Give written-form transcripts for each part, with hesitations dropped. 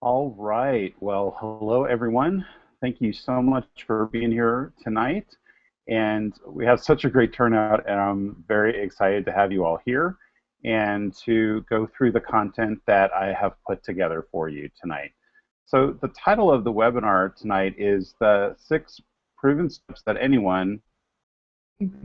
All right. Well, hello, everyone. Thank you so much for being here tonight. And we have such a great turnout, and I'm very excited to have you all here and to go through the content that I have put together for you tonight. So, the title of the webinar tonight is the 6 proven steps that anyone can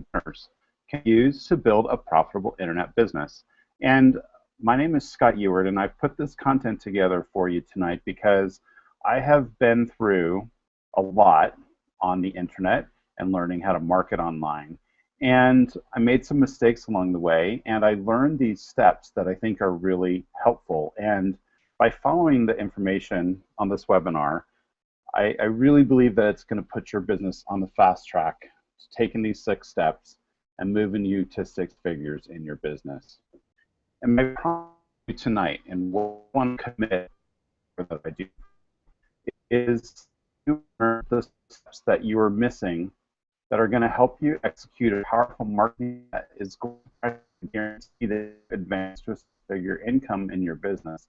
use to build a profitable internet business. And my name is Scott Ewart, and I've put this content together for you tonight because I have been through a lot on the internet and learning how to market online. And I made some mistakes along the way, and I learned these steps that I think are really helpful. And by following the information on this webinar, I really believe that it's going to put your business on the fast track to taking these 6 steps and moving you to 6 figures in your business. And my promise to you tonight, and what I want to commit for that I do, is to learn the steps that you are missing that are going to help you execute a powerful marketing that is going to guarantee the advance to a figure income in your business,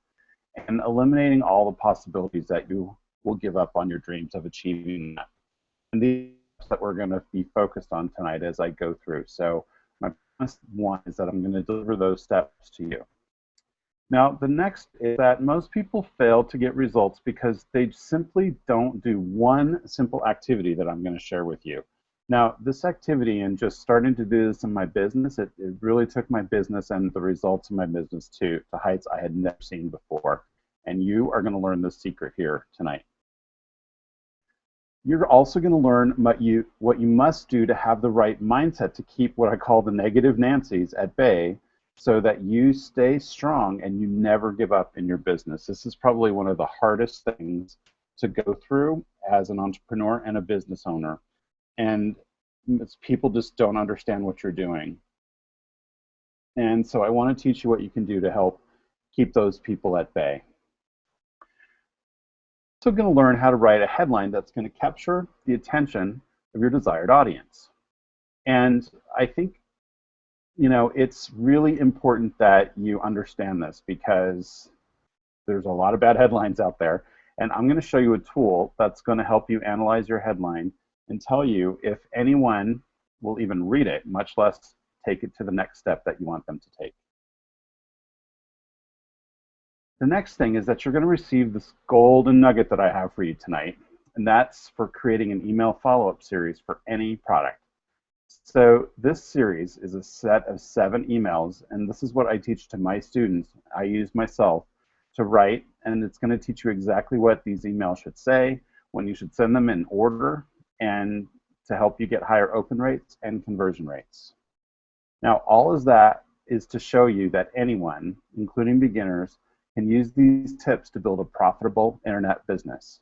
and eliminating all the possibilities that you will give up on your dreams of achieving that. And these that we're going to be focused on tonight as I go through. So my first one is that I'm going to deliver those steps to you. Now, the next is that most people fail to get results because they simply don't do one simple activity that I'm going to share with you. Now, this activity and just starting to do this in my business, it really took my business and the results of my business to heights I had never seen before. And you are going to learn this secret here tonight. You're also going to learn what you must do to have the right mindset to keep what I call the negative Nancys at bay so that you stay strong and you never give up in your business. This is probably one of the hardest things to go through as an entrepreneur and a business owner. And people just don't understand what you're doing. And so I want to teach you what you can do to help keep those people at bay. Also going to learn how to write a headline that's going to capture the attention of your desired audience. And I think, it's really important that you understand this because there's a lot of bad headlines out there. And I'm going to show you a tool that's going to help you analyze your headline and tell you if anyone will even read it, much less take it to the next step that you want them to take. The next thing is that you're going to receive this golden nugget that I have for you tonight, and that's for creating an email follow-up series for any product. So this series is a set of 7 emails, and this is what I teach to my students. I use myself to write, and it's going to teach you exactly what these emails should say, when you should send them in order, and to help you get higher open rates and conversion rates. Now, all of that is to show you that anyone, including beginners, can use these tips to build a profitable internet business.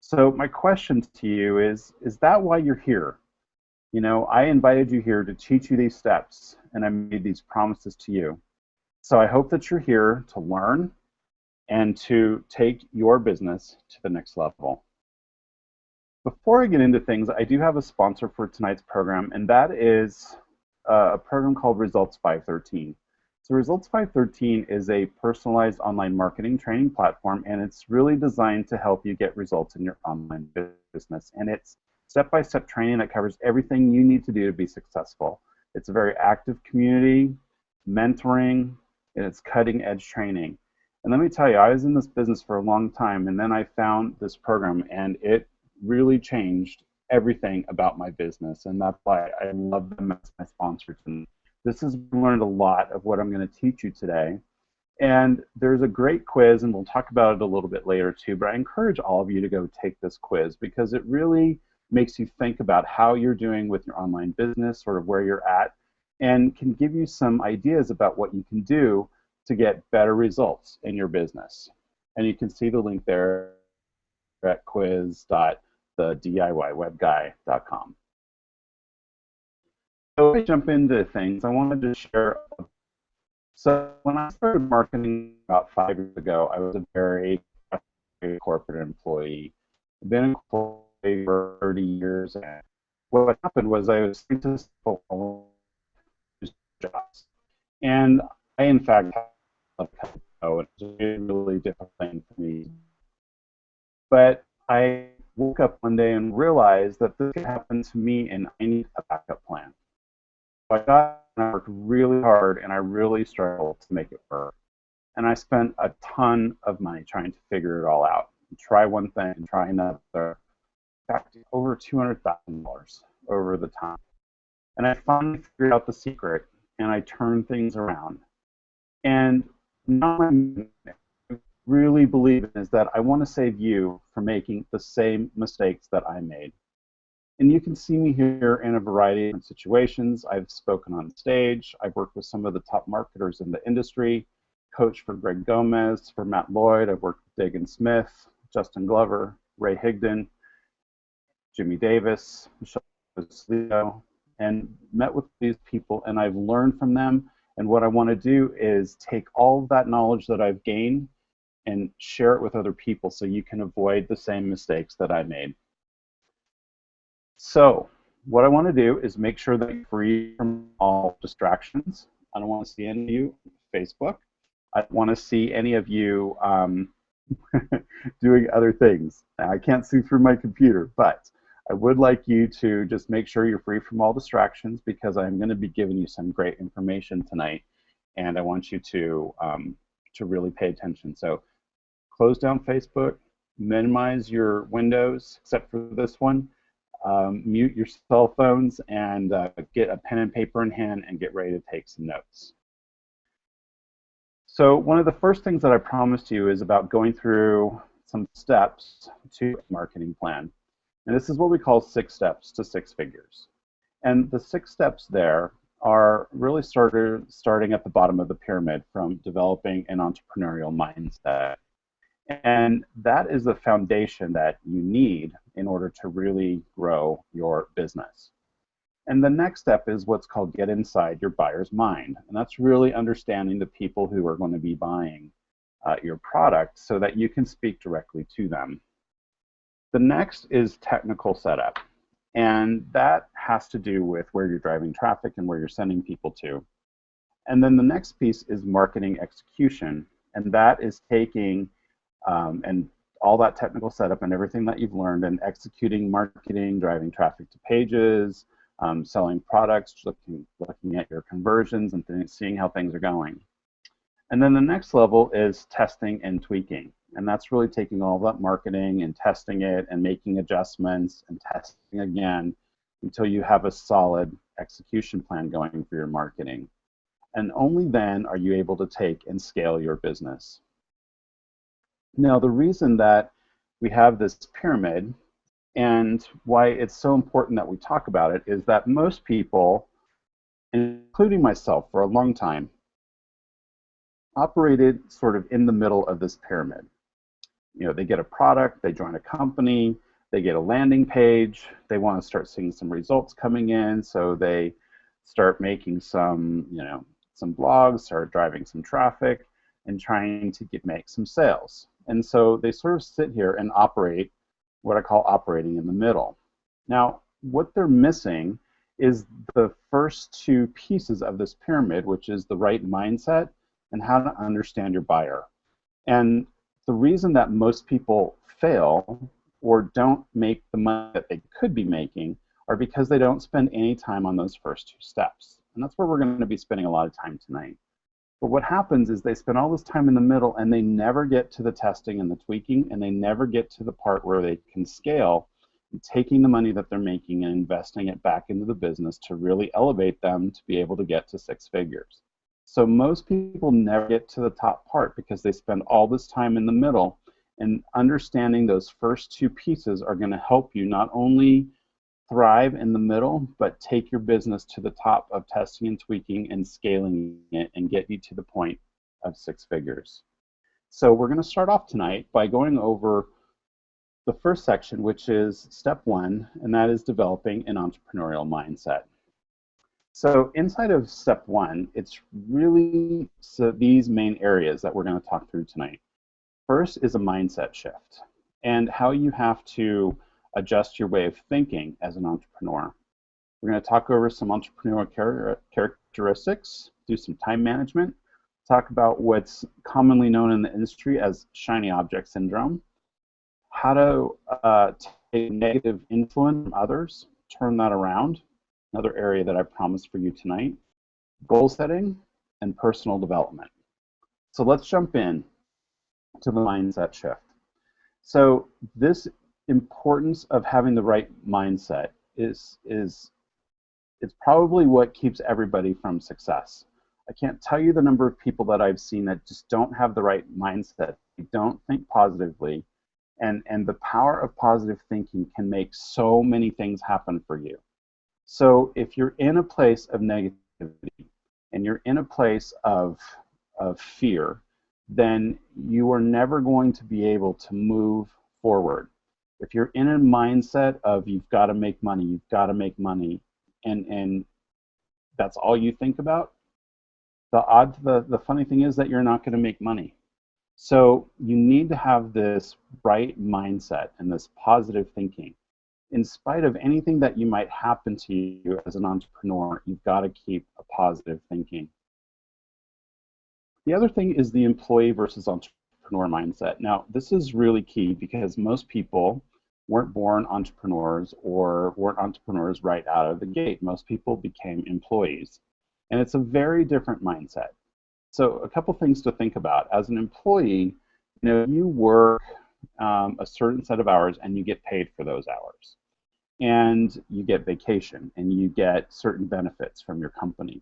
So my question to you is that why you're here? I invited you here to teach you these steps, and I made these promises to you. So I hope that you're here to learn and to take your business to the next level. Before I get into things, I do have a sponsor for tonight's program, and that is a program called Results 513. So Results 513 is a personalized online marketing training platform, and it's really designed to help you get results in your online business. And it's step-by-step training that covers everything you need to do to be successful. It's a very active community, mentoring, and it's cutting-edge training. And let me tell you, I was in this business for a long time, and then I found this program, and it really changed everything about my business, and that's why I love them as my sponsor tonight. This has learned a lot of what I'm going to teach you today. And there's a great quiz, and we'll talk about it a little bit later too, but I encourage all of you to go take this quiz because it really makes you think about how you're doing with your online business, sort of where you're at, and can give you some ideas about what you can do to get better results in your business. And you can see the link there at quiz.thediywaveguy.com. So I jump into things, I wanted to share. So when I started marketing about 5 years ago, I was a very corporate employee. I've been an employee for 30 years, and what happened was I was successful jobs. And I, in fact, have and it was a really difficult thing for me. But I woke up one day and realized that this could happen to me, and I need a backup plan. So I got and I worked really hard, and I really struggled to make it work. And I spent a ton of money trying to figure it all out. Try one thing, try another. In fact, over $200,000 over the time. And I finally figured out the secret, and I turned things around. And now I really believe in is that I want to save you from making the same mistakes that I made. And you can see me here in a variety of different situations. I've spoken on stage. I've worked with some of the top marketers in the industry, coached for Greg Gomez, for Matt Lloyd. I've worked with Dagan Smith, Justin Glover, Ray Higdon, Jimmy Davis, Michelle Leo, and met with these people, and I've learned from them. And what I want to do is take all of that knowledge that I've gained and share it with other people so you can avoid the same mistakes that I made. So what I want to do is make sure that you're free from all distractions. I don't want to see any of you on Facebook. I don't want to see any of you doing other things. Now, I can't see through my computer, but I would like you to just make sure you're free from all distractions, because I'm going to be giving you some great information tonight, and I want you to really pay attention. So close down Facebook, minimize your windows, except for this one. Mute your cell phones, and get a pen and paper in hand and get ready to take some notes. So one of the first things that I promised you is about going through some steps to a marketing plan. And this is what we call 6 steps to 6 figures. And the 6 steps there are really starting at the bottom of the pyramid, from developing an entrepreneurial mindset. And that is the foundation that you need in order to really grow your business. And the next step is what's called get inside your buyer's mind. And that's really understanding the people who are going to be buying your product so that you can speak directly to them. The next is technical setup. And that has to do with where you're driving traffic and where you're sending people to. And then the next piece is marketing execution. And that is taking and all that technical setup and everything that you've learned and executing marketing, driving traffic to pages, selling products, looking at your conversions and seeing how things are going. And then the next level is testing and tweaking. And that's really taking all that marketing and testing it and making adjustments and testing again until you have a solid execution plan going for your marketing. And only then are you able to take and scale your business. Now, the reason that we have this pyramid and why it's so important that we talk about it is that most people, including myself for a long time, operated sort of in the middle of this pyramid. You know, they get a product, they join a company, they get a landing page, they want to start seeing some results coming in, so they start making some, some blogs, start driving some traffic, and trying to make some sales. And so they sort of sit here and operate what I call operating in the middle. Now, what they're missing is the first 2 pieces of this pyramid, which is the right mindset and how to understand your buyer. And the reason that most people fail or don't make the money that they could be making are because they don't spend any time on those first 2 steps. And that's where we're going to be spending a lot of time tonight. But what happens is they spend all this time in the middle and they never get to the testing and the tweaking, and they never get to the part where they can scale, taking the money that they're making and investing it back into the business to really elevate them to be able to get to 6 figures. So most people never get to the top part because they spend all this time in the middle, and understanding those first 2 pieces are going to help you not only thrive in the middle, but take your business to the top of testing and tweaking and scaling it and get you to the point of 6 figures. So we're going to start off tonight by going over the first section, which is step 1, and that is developing an entrepreneurial mindset. So inside of step 1, it's really these main areas that we're going to talk through tonight. First is a mindset shift and how you have to adjust your way of thinking as an entrepreneur. We're going to talk over some entrepreneurial characteristics, do some time management, talk about what's commonly known in the industry as shiny object syndrome, how to take negative influence from others, turn that around, another area that I promised for you tonight, goal setting, and personal development. So let's jump in to the mindset shift. So this importance of having the right mindset is it's probably what keeps everybody from success. I can't tell you the number of people that I've seen that just don't have the right mindset. They don't think positively, and the power of positive thinking can make so many things happen for you. So if you're in a place of negativity and you're in a place of fear, then you are never going to be able to move forward. If you're in a mindset of you've got to make money, and that's all you think about, the funny thing is that you're not going to make money. So you need to have this right mindset and this positive thinking. In spite of anything that you might happen to you as an entrepreneur, you've got to keep a positive thinking. The other thing is the employee versus entrepreneur mindset. Now, this is really key because most people weren't born entrepreneurs or weren't entrepreneurs right out of the gate. Most people became employees. And it's a very different mindset. So a couple things to think about. As an employee, you work a certain set of hours and you get paid for those hours. And you get vacation and you get certain benefits from your company.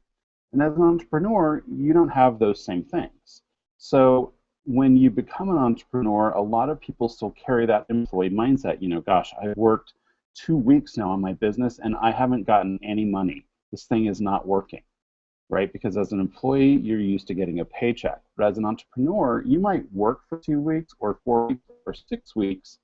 And as an entrepreneur, you don't have those same things. So when you become an entrepreneur, a lot of people still carry that employee mindset. Gosh, I've worked 2 weeks now on my business and I haven't gotten any money. This thing is not working, right? Because as an employee, you're used to getting a paycheck. But as an entrepreneur, you might work for 2 weeks or 4 weeks or 6 weeks,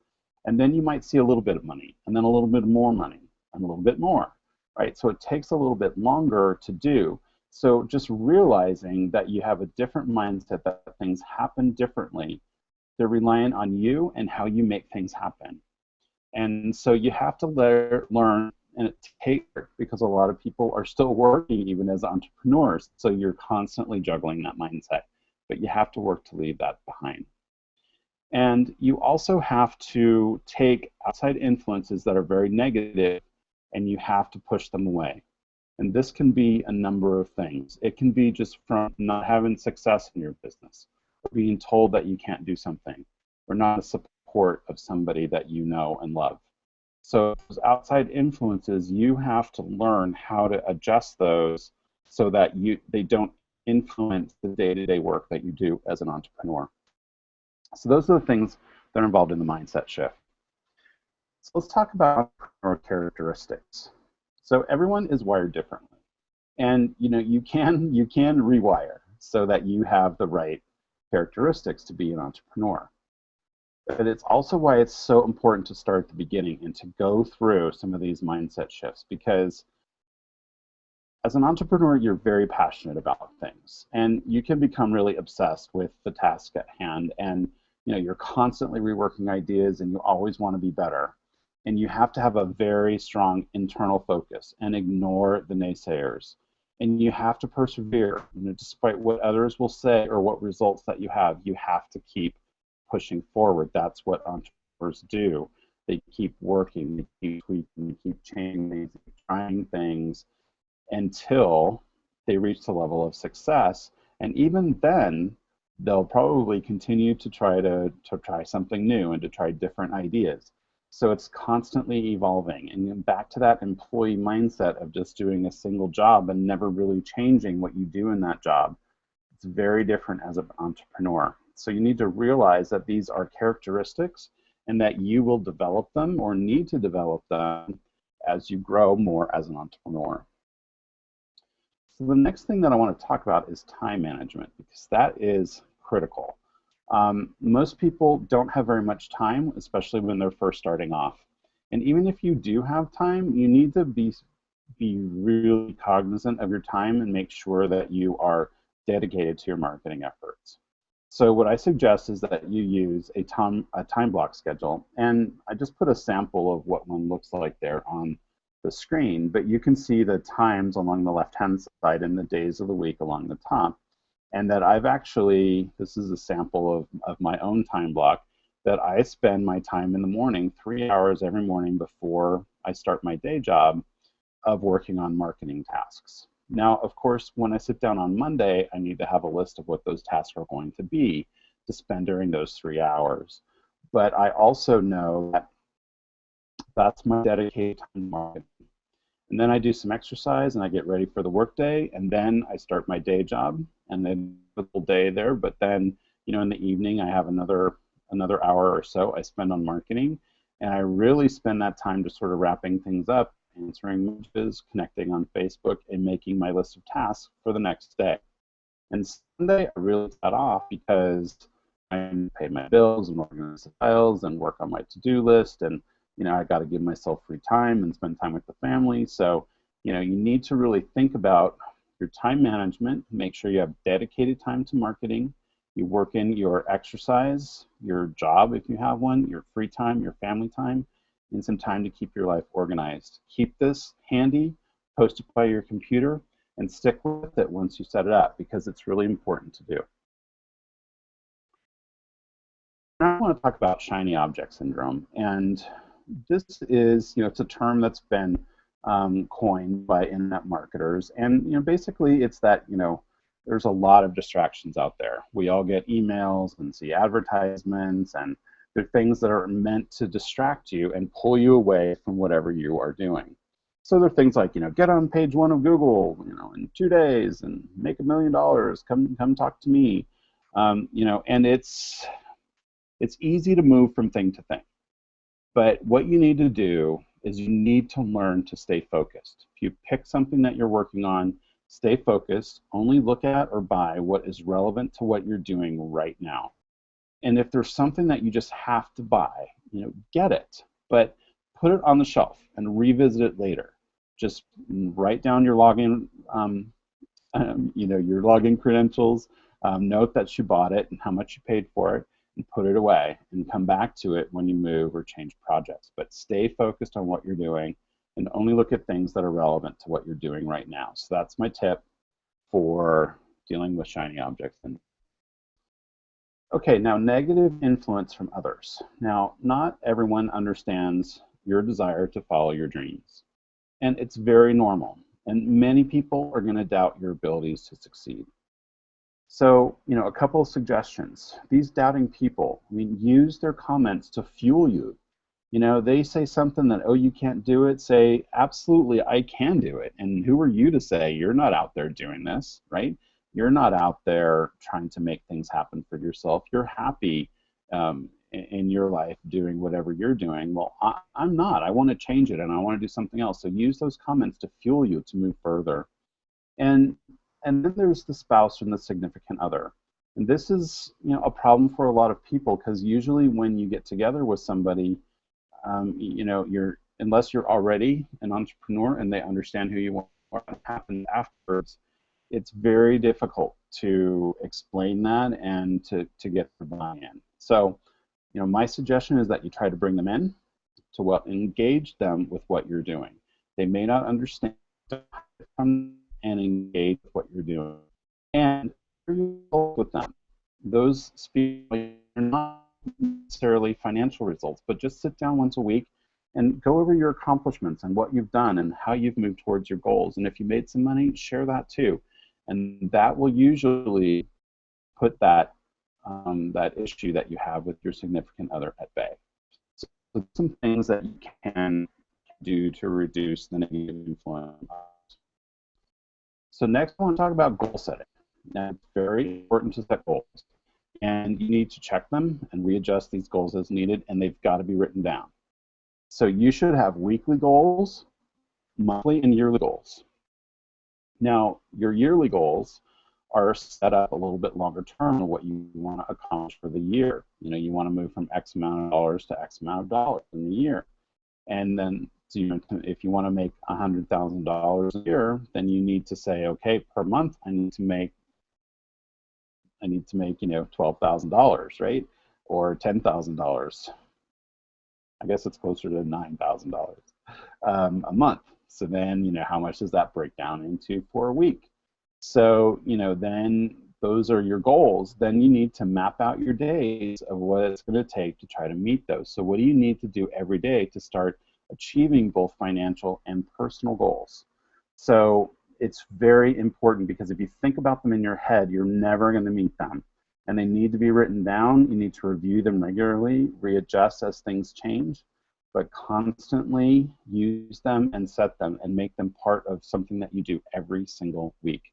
and then you might see a little bit of money, and then a little bit more money, and a little bit more, right? So it takes a little bit longer to do. So just realizing that you have a different mindset, that things happen differently, they're reliant on you and how you make things happen. And so you have to learn, and it takes, because a lot of people are still working even as entrepreneurs, so you're constantly juggling that mindset, but you have to work to leave that behind. And you also have to take outside influences that are very negative and you have to push them away. And this can be a number of things. It can be just from not having success in your business, or being told that you can't do something, or not the support of somebody that you know and love. So those outside influences, you have to learn how to adjust those so that they don't influence the day-to-day work that you do as an entrepreneur. So those are the things that are involved in the mindset shift. So let's talk about entrepreneur characteristics. So everyone is wired differently, and you can rewire so that you have the right characteristics to be an entrepreneur. But it's also why it's so important to start at the beginning and to go through some of these mindset shifts, because as an entrepreneur, you're very passionate about things, and you can become really obsessed with the task at hand, and you're constantly reworking ideas and you always want to be better. And you have to have a very strong internal focus and ignore the naysayers. And you have to persevere. Despite what others will say or what results that you have to keep pushing forward. That's what entrepreneurs do. They keep working, they keep tweaking, they keep changing, they keep trying things until they reach the level of success. And even then, they'll probably continue to try something new and to try different ideas. So it's constantly evolving. And back to that employee mindset of just doing a single job and never really changing what you do in that job. It's very different as an entrepreneur. So you need to realize that these are characteristics and that you will develop them or need to develop them as you grow more as an entrepreneur. So the next thing that I want to talk about is time management, because that is critical. Most people don't have very much time, especially when they're first starting off. And even if you do have time, you need to be really cognizant of your time and make sure that you are dedicated to your marketing efforts. So what I suggest is that you use a time block schedule. And I just put a sample of what one looks like there on the screen, but you can see the times along the left-hand side and the days of the week along the top. and that I've actually, this is a sample of my own time block, that I spend my time in the morning, 3 hours every morning before I start my day job, of working on marketing tasks. Now, of course, when I sit down on Monday, I need to have a list of what those tasks are going to be to spend during those 3 hours. But I also know that that's my dedicated time to marketing. And then I do some exercise and I get ready for the workday, and then I start my day job, and then a full day there. But then, in the evening I have another hour or so I spend on marketing, and I really spend that time just sort of wrapping things up, answering messages, connecting on Facebook, and making my list of tasks for the next day. And Sunday I really cut off because I pay my bills and organize the files and work on my to-do list, and I got to give myself free time and spend time with the family. So, you need to really think about your time management. Make sure you have dedicated time to marketing. You work in your exercise, your job if you have one, your free time, your family time, and some time to keep your life organized. Keep this handy, post it by your computer, and stick with it once you set it up, because it's really important to do. Now I want to talk about shiny object syndrome, and this is, it's a term that's been coined by internet marketers, and basically it's that there's a lot of distractions out there. We all get emails and see advertisements, and they're things that are meant to distract you and pull you away from whatever you are doing. So they're things like, get on page 1 of Google, in 2 days and make $1 million. Come talk to me. And it's easy to move from thing to thing. But what you need to do is you need to learn to stay focused. If you pick something that you're working on, stay focused. Only look at or buy what is relevant to what you're doing right now. And if there's something that you just have to buy, get it. But put it on the shelf and revisit it later. Just write down your login, your login credentials. Note that you bought it and how much you paid for it, and put it away and come back to it when you move or change projects. But stay focused on what you're doing and only look at things that are relevant to what you're doing right now. So that's my tip for dealing with shiny objects. Okay, now negative influence from others. Now, not everyone understands your desire to follow your dreams, and it's very normal. And many people are going to doubt your abilities to succeed. So, a couple of suggestions. These doubting people, use their comments to fuel you. They say something that, oh, you can't do it. Say, absolutely, I can do it. And who are you to say you're not out there doing this, right? You're not out there trying to make things happen for yourself. You're happy in your life doing whatever you're doing. Well, I'm not. I want to change it, and I want to do something else. So use those comments to fuel you to move further. And then there's the spouse and the significant other. And this is a problem for a lot of people, because usually when you get together with somebody, unless you're already an entrepreneur and they understand who you are, what happens afterwards, it's very difficult to explain that and to get the buy-in. So, my suggestion is that you try to bring them in to engage them with what you're doing. They may not understand and engage with what you're doing, and with them. Those speak are not necessarily financial results, but just sit down once a week and go over your accomplishments and what you've done and how you've moved towards your goals. And if you made some money, share that too. And that will usually put that that issue that you have with your significant other at bay. So some things that you can do to reduce the negative influence. So next I want to talk about goal setting. Now, it's very important to set goals, and you need to check them and readjust these goals as needed, and they've got to be written down. So you should have weekly goals, monthly and yearly goals. Now, your yearly goals are set up a little bit longer term of what you want to accomplish for the year. You want to move from X amount of dollars to X amount of dollars in the year. And then if you want to make $100,000 a year, then you need to say, okay, per month I need to make $12,000, right? Or $10,000. I guess it's closer to $9,000 a month. So then, how much does that break down into for a week? So, then those are your goals, then you need to map out your days of what it's going to take to try to meet those. So what do you need to do every day to start achieving both financial and personal goals? So it's very important, because if you think about them in your head, you're never going to meet them. And they need to be written down. You need to review them regularly, readjust as things change, but constantly use them and set them and make them part of something that you do every single week.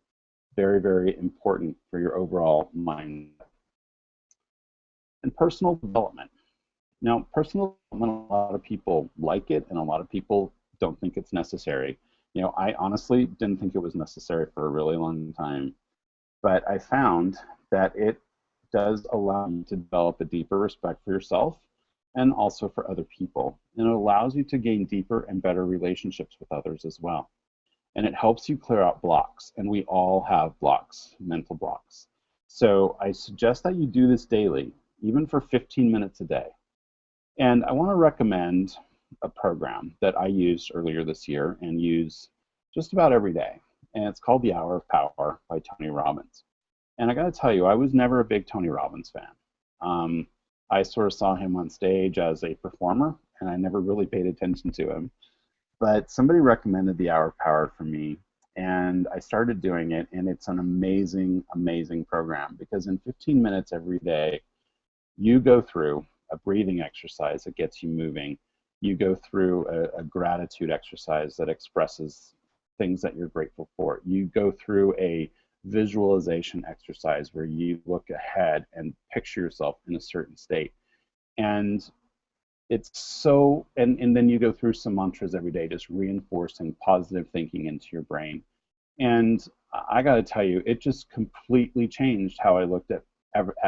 Very, very important for your overall mindset. And personal development. Now, personal development, a lot of people like it, and a lot of people don't think it's necessary. You know, I honestly didn't think it was necessary for a really long time, but I found that it does allow you to develop a deeper respect for yourself and also for other people. And it allows you to gain deeper and better relationships with others as well. And it helps you clear out blocks, and we all have blocks, mental blocks. So I suggest that you do this daily, even for 15 minutes a day. And I want to recommend a program that I used earlier this year and use just about every day. And it's called The Hour of Power by Tony Robbins. And I got to tell you, I was never a big Tony Robbins fan. I sort of saw him on stage as a performer, and I never really paid attention to him. But somebody recommended The Hour of Power for me, and I started doing it, and it's an amazing, amazing program, because in 15 minutes every day, you go through a breathing exercise that gets you moving. You go through a gratitude exercise that expresses things that you're grateful for. You go through a visualization exercise where you look ahead and picture yourself in a certain state. And it's so, and then you go through some mantras every day, just reinforcing positive thinking into your brain. And I got to tell you, it just completely changed how I looked at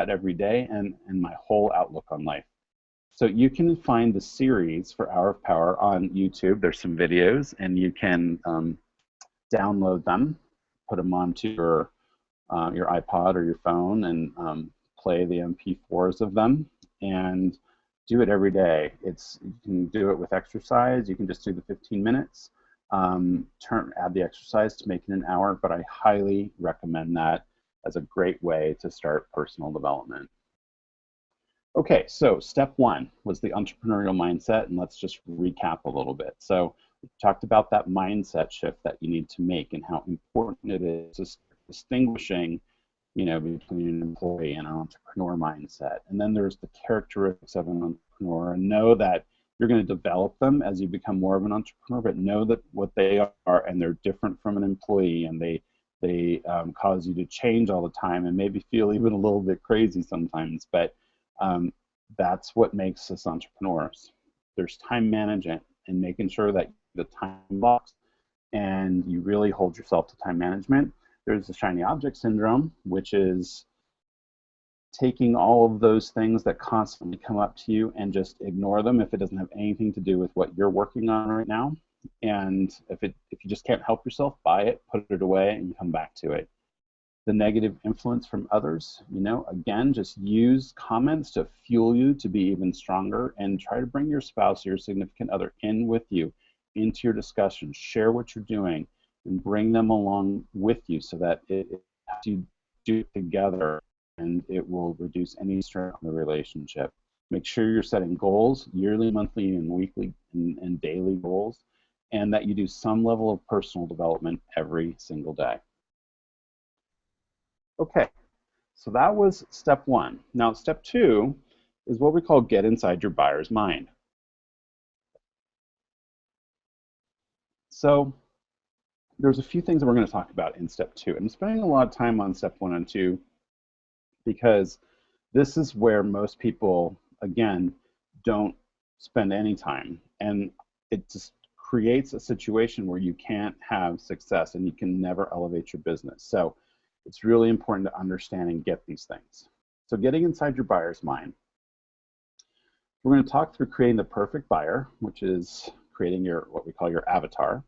every day and my whole outlook on life. So you can find the series for Hour of Power on YouTube. There's some videos, and you can download them, put them onto your iPod or your phone, and play the MP4s of them, and do it every day. You can do it with exercise. You can just do the 15 minutes. Add the exercise to make it an hour, but I highly recommend that as a great way to start personal development. Okay, so step one was the entrepreneurial mindset, and let's just recap a little bit. So we talked about that mindset shift that you need to make and how important it is to distinguishing, between an employee and an entrepreneur mindset. And then there's the characteristics of an entrepreneur, and know that you're going to develop them as you become more of an entrepreneur, but know that what they are, and they're different from an employee, and they cause you to change all the time and maybe feel even a little bit crazy sometimes, but that's what makes us entrepreneurs. There's time management and making sure that the time blocks and you really hold yourself to time management. There's the shiny object syndrome, which is taking all of those things that constantly come up to you and just ignore them if it doesn't have anything to do with what you're working on right now. And if you just can't help yourself, buy it, put it away, and come back to it. The negative influence from others, again, just use comments to fuel you to be even stronger, and try to bring your spouse or your significant other in with you into your discussion. Share what you're doing and bring them along with you, so that you do it together, and it will reduce any strain on the relationship. Make sure you're setting goals, yearly, monthly, and weekly and daily goals, and that you do some level of personal development every single day. Okay, so that was step one. Now, step two is what we call get inside your buyer's mind. So there's a few things that we're going to talk about in step two. I'm spending a lot of time on step one and two because this is where most people, again, don't spend any time. And it just creates a situation where you can't have success and you can never elevate your business. So it's really important to understand and get these things. So getting inside your buyer's mind. We're going to talk through creating the perfect buyer, which is creating what we call your avatar.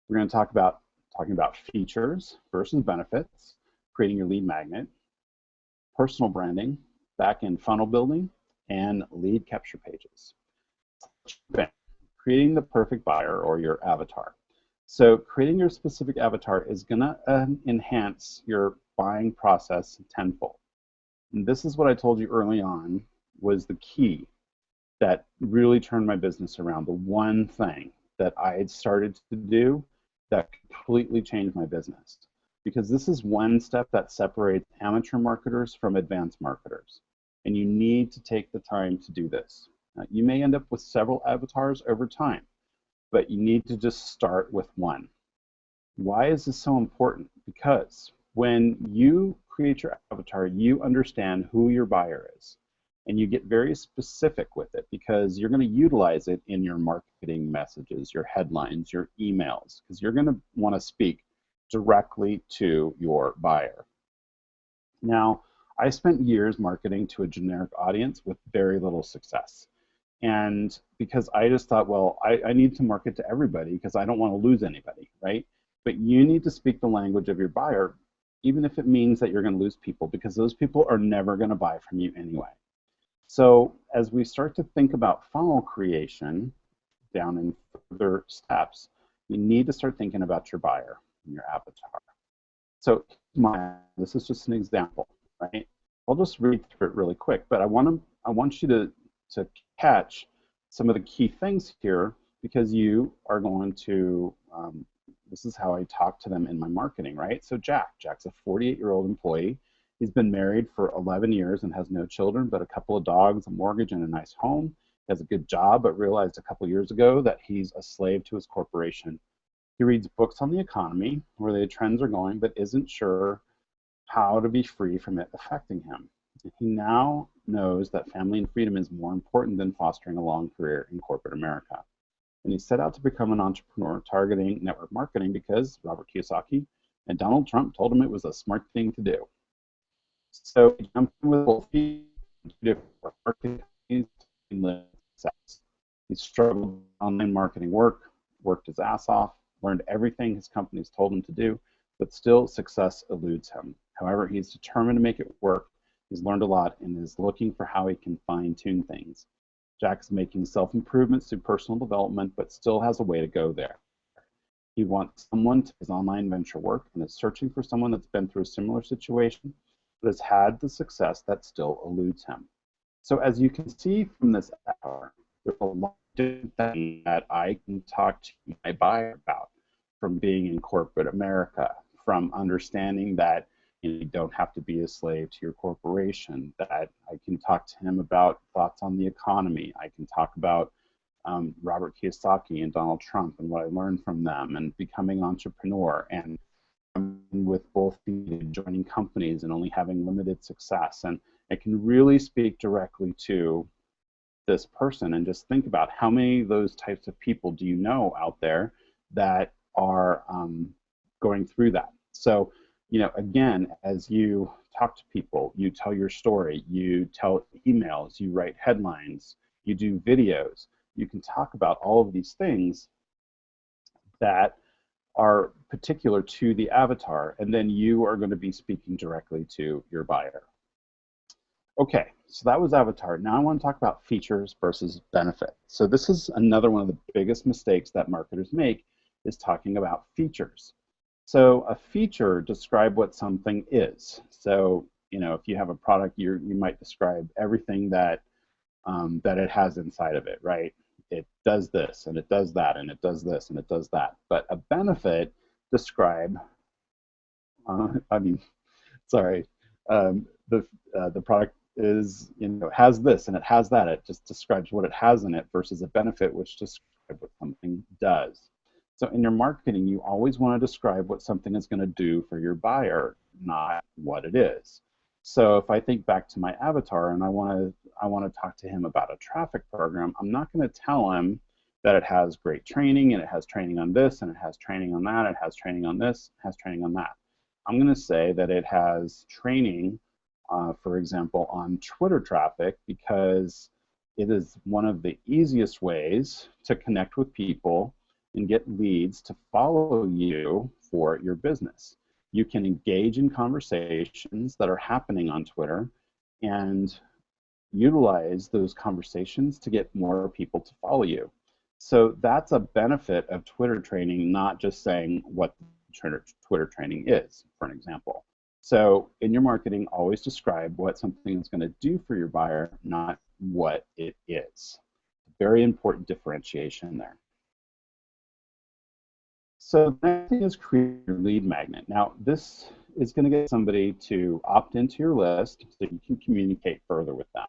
We're going to talking about features versus benefits, creating your lead magnet, personal branding, back-end funnel building, and lead capture pages. Creating the perfect buyer, or your avatar. So creating your specific avatar is going to enhance your buying process tenfold. And this is what I told you early on was the key that really turned my business around. The one thing that I had started to do that completely changed my business. Because this is one step that separates amateur marketers from advanced marketers. And you need to take the time to do this. You may end up with several avatars over time, but you need to just start with one. Why is this so important? Because when you create your avatar, you understand who your buyer is. And you get very specific with it because you're going to utilize it in your marketing messages, your headlines, your emails, because you're going to want to speak directly to your buyer. Now, I spent years marketing to a generic audience with very little success. And because I just thought, well, I need to market to everybody because I don't want to lose anybody, right? But you need to speak the language of your buyer, even if it means that you're going to lose people, because those people are never going to buy from you anyway. So as we start to think about funnel creation down in further steps, you need to start thinking about your buyer and your avatar. So this is just an example, right? I'll just read through it really quick, but I want you to catch some of the key things here because you are going to, this is how I talk to them in my marketing, right? So Jack's a 48-year-old employee. He's been married for 11 years and has no children, but a couple of dogs, a mortgage, and a nice home. He has a good job, but realized a couple years ago that he's a slave to his corporation. He reads books on the economy, where the trends are going, but isn't sure how to be free from it affecting him. He now knows that family and freedom is more important than fostering a long career in corporate America. And he set out to become an entrepreneur targeting network marketing because Robert Kiyosaki and Donald Trump told him it was a smart thing to do. So he jumped in with both feet, different marketing companies. He struggled with online marketing work, worked his ass off, learned everything his companies told him to do, but still success eludes him. However, he's determined to make it work. He's learned a lot and is looking for how he can fine-tune things. Jack's making self-improvements through personal development, but still has a way to go there. He wants someone to his online venture work and is searching for someone that's been through a similar situation, but has had the success that still eludes him. So as you can see from this hour, there's a lot of different things that I can talk to my buyer about, from being in corporate America, from understanding that you don't have to be a slave to your corporation, that I can talk to him about thoughts on the economy. I can talk about Robert Kiyosaki and Donald Trump and what I learned from them and becoming an entrepreneur and with both joining companies and only having limited success. And it can really speak directly to this person and just think about how many of those types of people do you know out there that are going through that. So, you know, again, as you talk to people, you tell your story, you tell emails, you write headlines, you do videos, you can talk about all of these things that are particular to the avatar, and then you are going to be speaking directly to your buyer. Okay, so that was avatar. Now I want to talk about features versus benefit. So this is another one of the biggest mistakes that marketers make, is talking about features. So a feature describes what something is. So, you know, if you have a product, you might describe everything that that it has inside of it, right? It does this, and it does that, and it does this, and it does that. But a benefit describe, the product is, you know, has this and it has that. It just describes what it has in it versus a benefit, which describes what something does. So in your marketing, you always want to describe what something is going to do for your buyer, not what it is. So if I think back to my avatar and I want to talk to him about a traffic program, I'm not going to tell him that it has great training and it has training on this and it has training on that, it has training on this, it has training on that. I'm going to say that it has training, for example, on Twitter traffic, because it is one of the easiest ways to connect with people and get leads to follow you for your business. You can engage in conversations that are happening on Twitter and utilize those conversations to get more people to follow you. So that's a benefit of Twitter training, not just saying what Twitter training is, for an example. So in your marketing, always describe what something is going to do for your buyer, not what it is. Very important differentiation there. So the next thing is create your lead magnet. Now, this is going to get somebody to opt into your list so you can communicate further with them.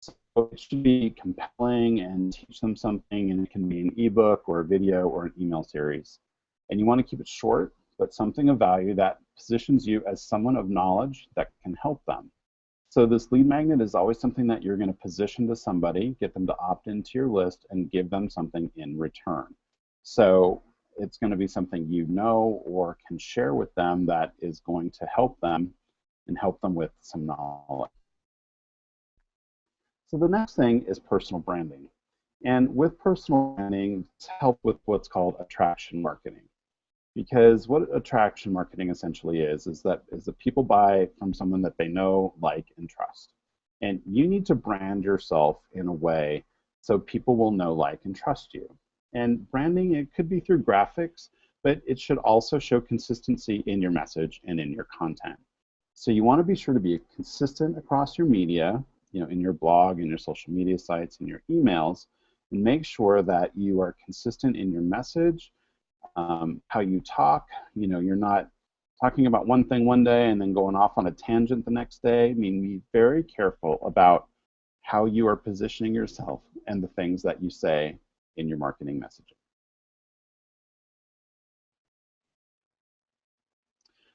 So it should be compelling and teach them something, and it can be an ebook or a video or an email series. And you want to keep it short, but something of value that positions you as someone of knowledge that can help them. So this lead magnet is always something that you're going to position to somebody, get them to opt into your list, and give them something in return. So it's going to be something you know or can share with them that is going to help them and help them with some knowledge. So the next thing is personal branding. And with personal branding, it's help with what's called attraction marketing. Because what attraction marketing essentially is that people buy from someone that they know, like, and trust. And you need to brand yourself in a way so people will know, like, and trust you. And branding, it could be through graphics, but it should also show consistency in your message and in your content. So you want to be sure to be consistent across your media, in your blog, in your social media sites, in your emails, and make sure that you are consistent in your message, how you talk. You're not talking about one thing one day and then going off on a tangent the next day. I mean, be very careful about how you are positioning yourself and the things that you say in your marketing messaging.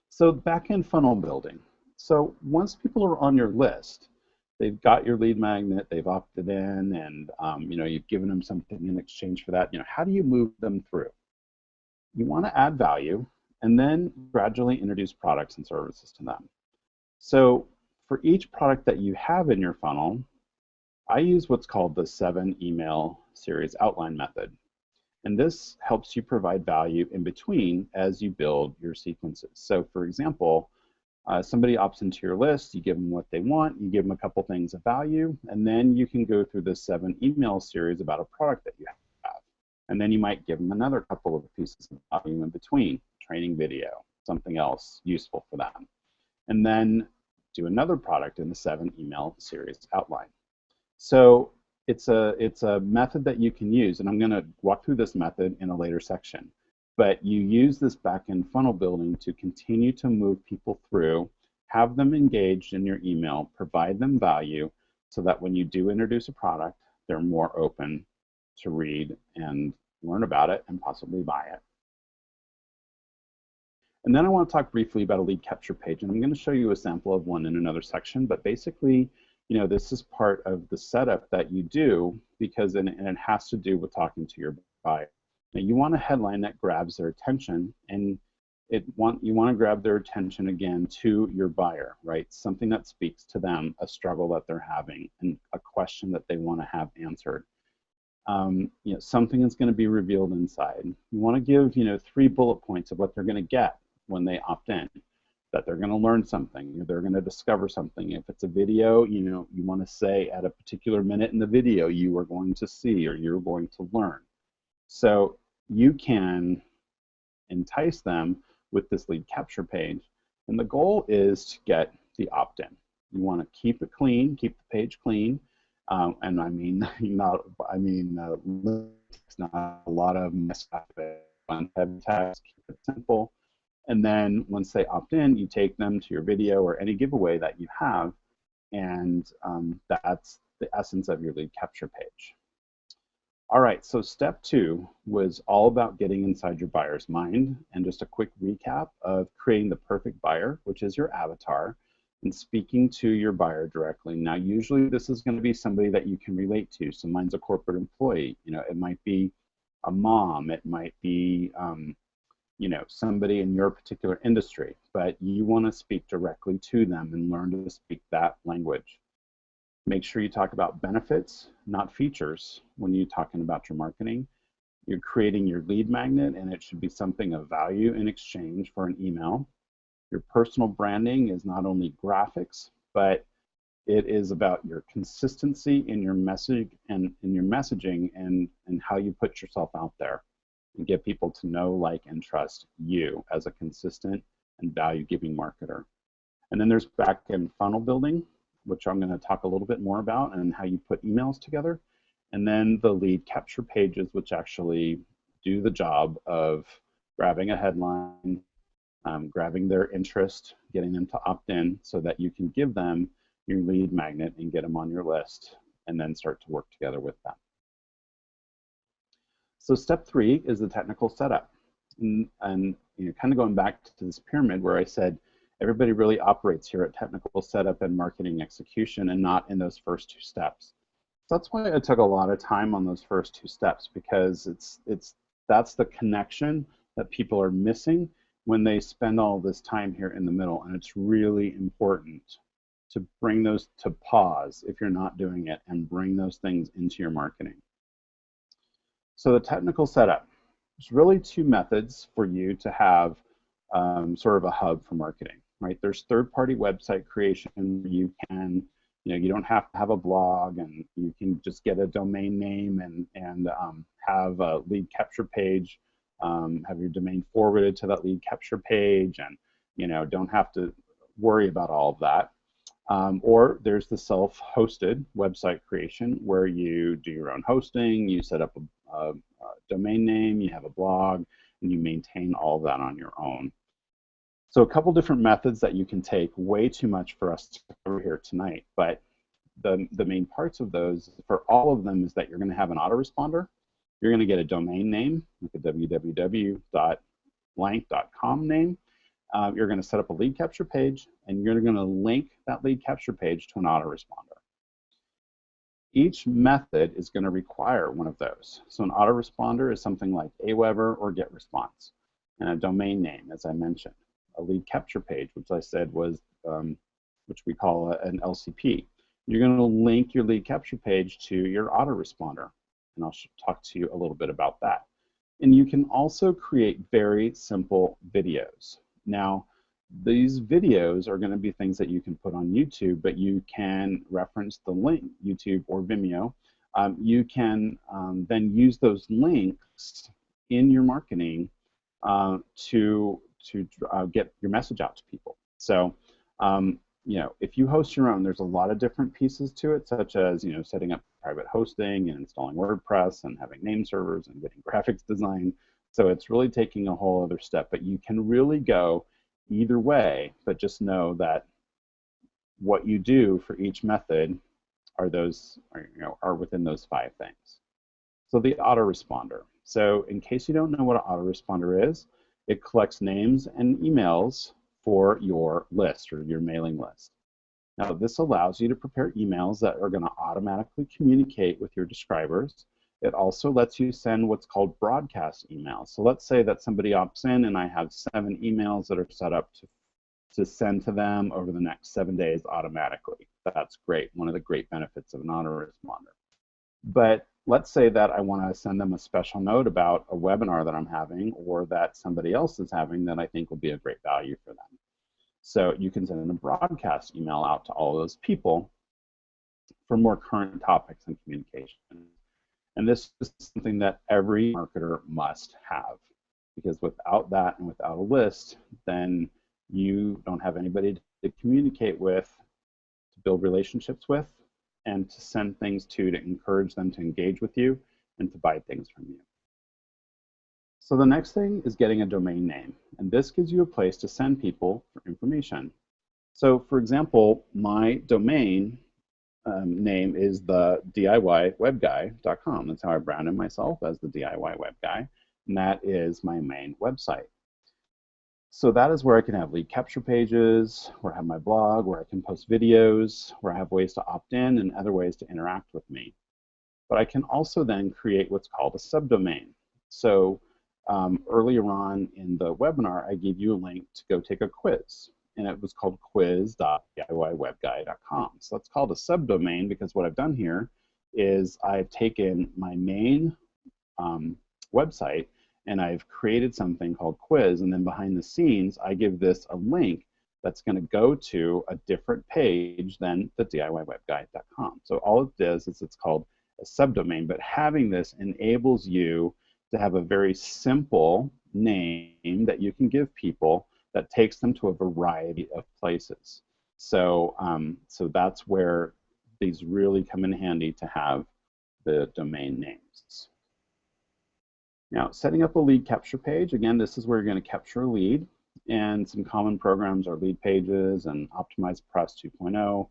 So back-end funnel building. So once people are on your list, they've got your lead magnet, they've opted in, and you've given them something in exchange for that. How do you move them through? You want to add value and then gradually introduce products and services to them. So for each product that you have in your funnel, I use what's called the 7 email series outline method. And this helps you provide value in between as you build your sequences. So for example, somebody opts into your list, you give them what they want, you give them a couple things of value, and then you can go through this 7 email series about a product that you have. And then you might give them another couple of pieces of value in between, training video, something else useful for them. And then do another product in the 7 email series outline. So it's a method that you can use, and I'm going to walk through this method in a later section. But you use this back-end funnel building to continue to move people through, have them engaged in your email, provide them value, so that when you do introduce a product, they're more open to read and learn about it and possibly buy it. And then I want to talk briefly about a lead capture page, and I'm going to show you a sample of one in another section, but basically, this is part of the setup that you do because and it has to do with talking to your buyer. Now, you want a headline that grabs their attention, and you want to grab their attention again to your buyer, right? Something that speaks to them, a struggle that they're having, and a question that they want to have answered. Something is going to be revealed inside. You want to give 3 bullet points of what they're going to get when they opt in. That they're going to learn something, they're going to discover something. If it's a video, you want to say at a particular minute in the video you are going to see or you're going to learn. So you can entice them with this lead capture page, and the goal is to get the opt-in. You want to keep it clean, keep the page clean, and I mean not a lot of mess up, heavy text, keep it simple. And then once they opt in, you take them to your video or any giveaway that you have, and that's the essence of your lead capture page. All right, so step 2 was all about getting inside your buyer's mind, and just a quick recap of creating the perfect buyer, which is your avatar, and speaking to your buyer directly. Now, usually this is going to be somebody that you can relate to. So mine's a corporate employee. It might be a mom. It might be somebody in your particular industry, but you want to speak directly to them and learn to speak that language. Make sure you talk about benefits, not features, when you're talking about your marketing. You're creating your lead magnet, and it should be something of value in exchange for an email. Your personal branding is not only graphics, but it is about your consistency in your message and in your messaging and how you put yourself out there, and get people to know, like, and trust you as a consistent and value-giving marketer. And then there's back-end funnel building, which I'm going to talk a little bit more about, and how you put emails together. And then the lead capture pages, which actually do the job of grabbing a headline, grabbing their interest, getting them to opt in so that you can give them your lead magnet and get them on your list, and then start to work together with them. So step 3 is the technical setup. And kind of going back to this pyramid where I said everybody really operates here at technical setup and marketing execution and not in those first 2 steps. So that's why I took a lot of time on those first 2 steps, because that's the connection that people are missing when they spend all this time here in the middle, and it's really important to bring those to pause if you're not doing it and bring those things into your marketing. So the technical setup, there's really 2 methods for you to have sort of a hub for marketing, right? There's third-party website creation. You can, you don't have to have a blog, and you can just get a domain name and have a lead capture page, have your domain forwarded to that lead capture page, and don't have to worry about all of that. Or there's the self-hosted website creation where you do your own hosting, you set up a domain name, you have a blog, and you maintain all of that on your own. So a couple different methods that you can take, way too much for us to cover here tonight, but the main parts of those for all of them is that you're going to have an autoresponder, you're going to get a domain name, like a www.blank.com name. You're going to set up a lead capture page, and you're going to link that lead capture page to an autoresponder. Each method is going to require one of those. So an autoresponder is something like Aweber or GetResponse, and a domain name, as I mentioned. A lead capture page, which I said was, which we call an LCP. You're going to link your lead capture page to your autoresponder, and I'll talk to you a little bit about that. And you can also create very simple videos. Now, these videos are going to be things that you can put on YouTube, but you can reference the link, YouTube or Vimeo. You can then use those links in your marketing to get your message out to people. So, if you host your own, there's a lot of different pieces to it, such as setting up private hosting and installing WordPress and having name servers and getting graphics design. So it's really taking a whole other step, but you can really go either way, but just know that what you do for each method are within those 5 things. So the autoresponder. So in case you don't know what an autoresponder is, it collects names and emails for your list or your mailing list. Now this allows you to prepare emails that are going to automatically communicate with your subscribers. It also lets you send what's called broadcast emails. So let's say that somebody opts in and I have 7 emails that are set up to send to them over the next 7 days automatically. That's great, one of the great benefits of an autoresponder. But let's say that I want to send them a special note about a webinar that I'm having or that somebody else is having that I think will be a great value for them. So you can send a broadcast email out to all those people for more current topics and communication. And this is something that every marketer must have, because without that and without a list, then you don't have anybody to communicate with, to build relationships with, and to send things to encourage them to engage with you and to buy things from you. So the next thing is getting a domain name, and this gives you a place to send people for information. So for example, my domain name is the DIYWebguy.com. That's how I branded myself, as the DIY Web Guy, and that is my main website. So that is where I can have lead capture pages, where I have my blog, where I can post videos, where I have ways to opt in and other ways to interact with me. But I can also then create what's called a subdomain. So earlier on in the webinar, I gave you a link to go take a quiz, and it was called quiz.diywebguy.com. So it's called a subdomain because what I've done here is I've taken my main website and I've created something called quiz, and then behind the scenes I give this a link that's going to go to a different page than the DIYWebguy.com. So all it does is it's called a subdomain, but having this enables you to have a very simple name that you can give people that takes them to a variety of places. So, so that's where these really come in handy to have the domain names. Now, setting up a lead capture page, again, this is where you're going to capture a lead, and some common programs are Leadpages and Optimized Press 2.0.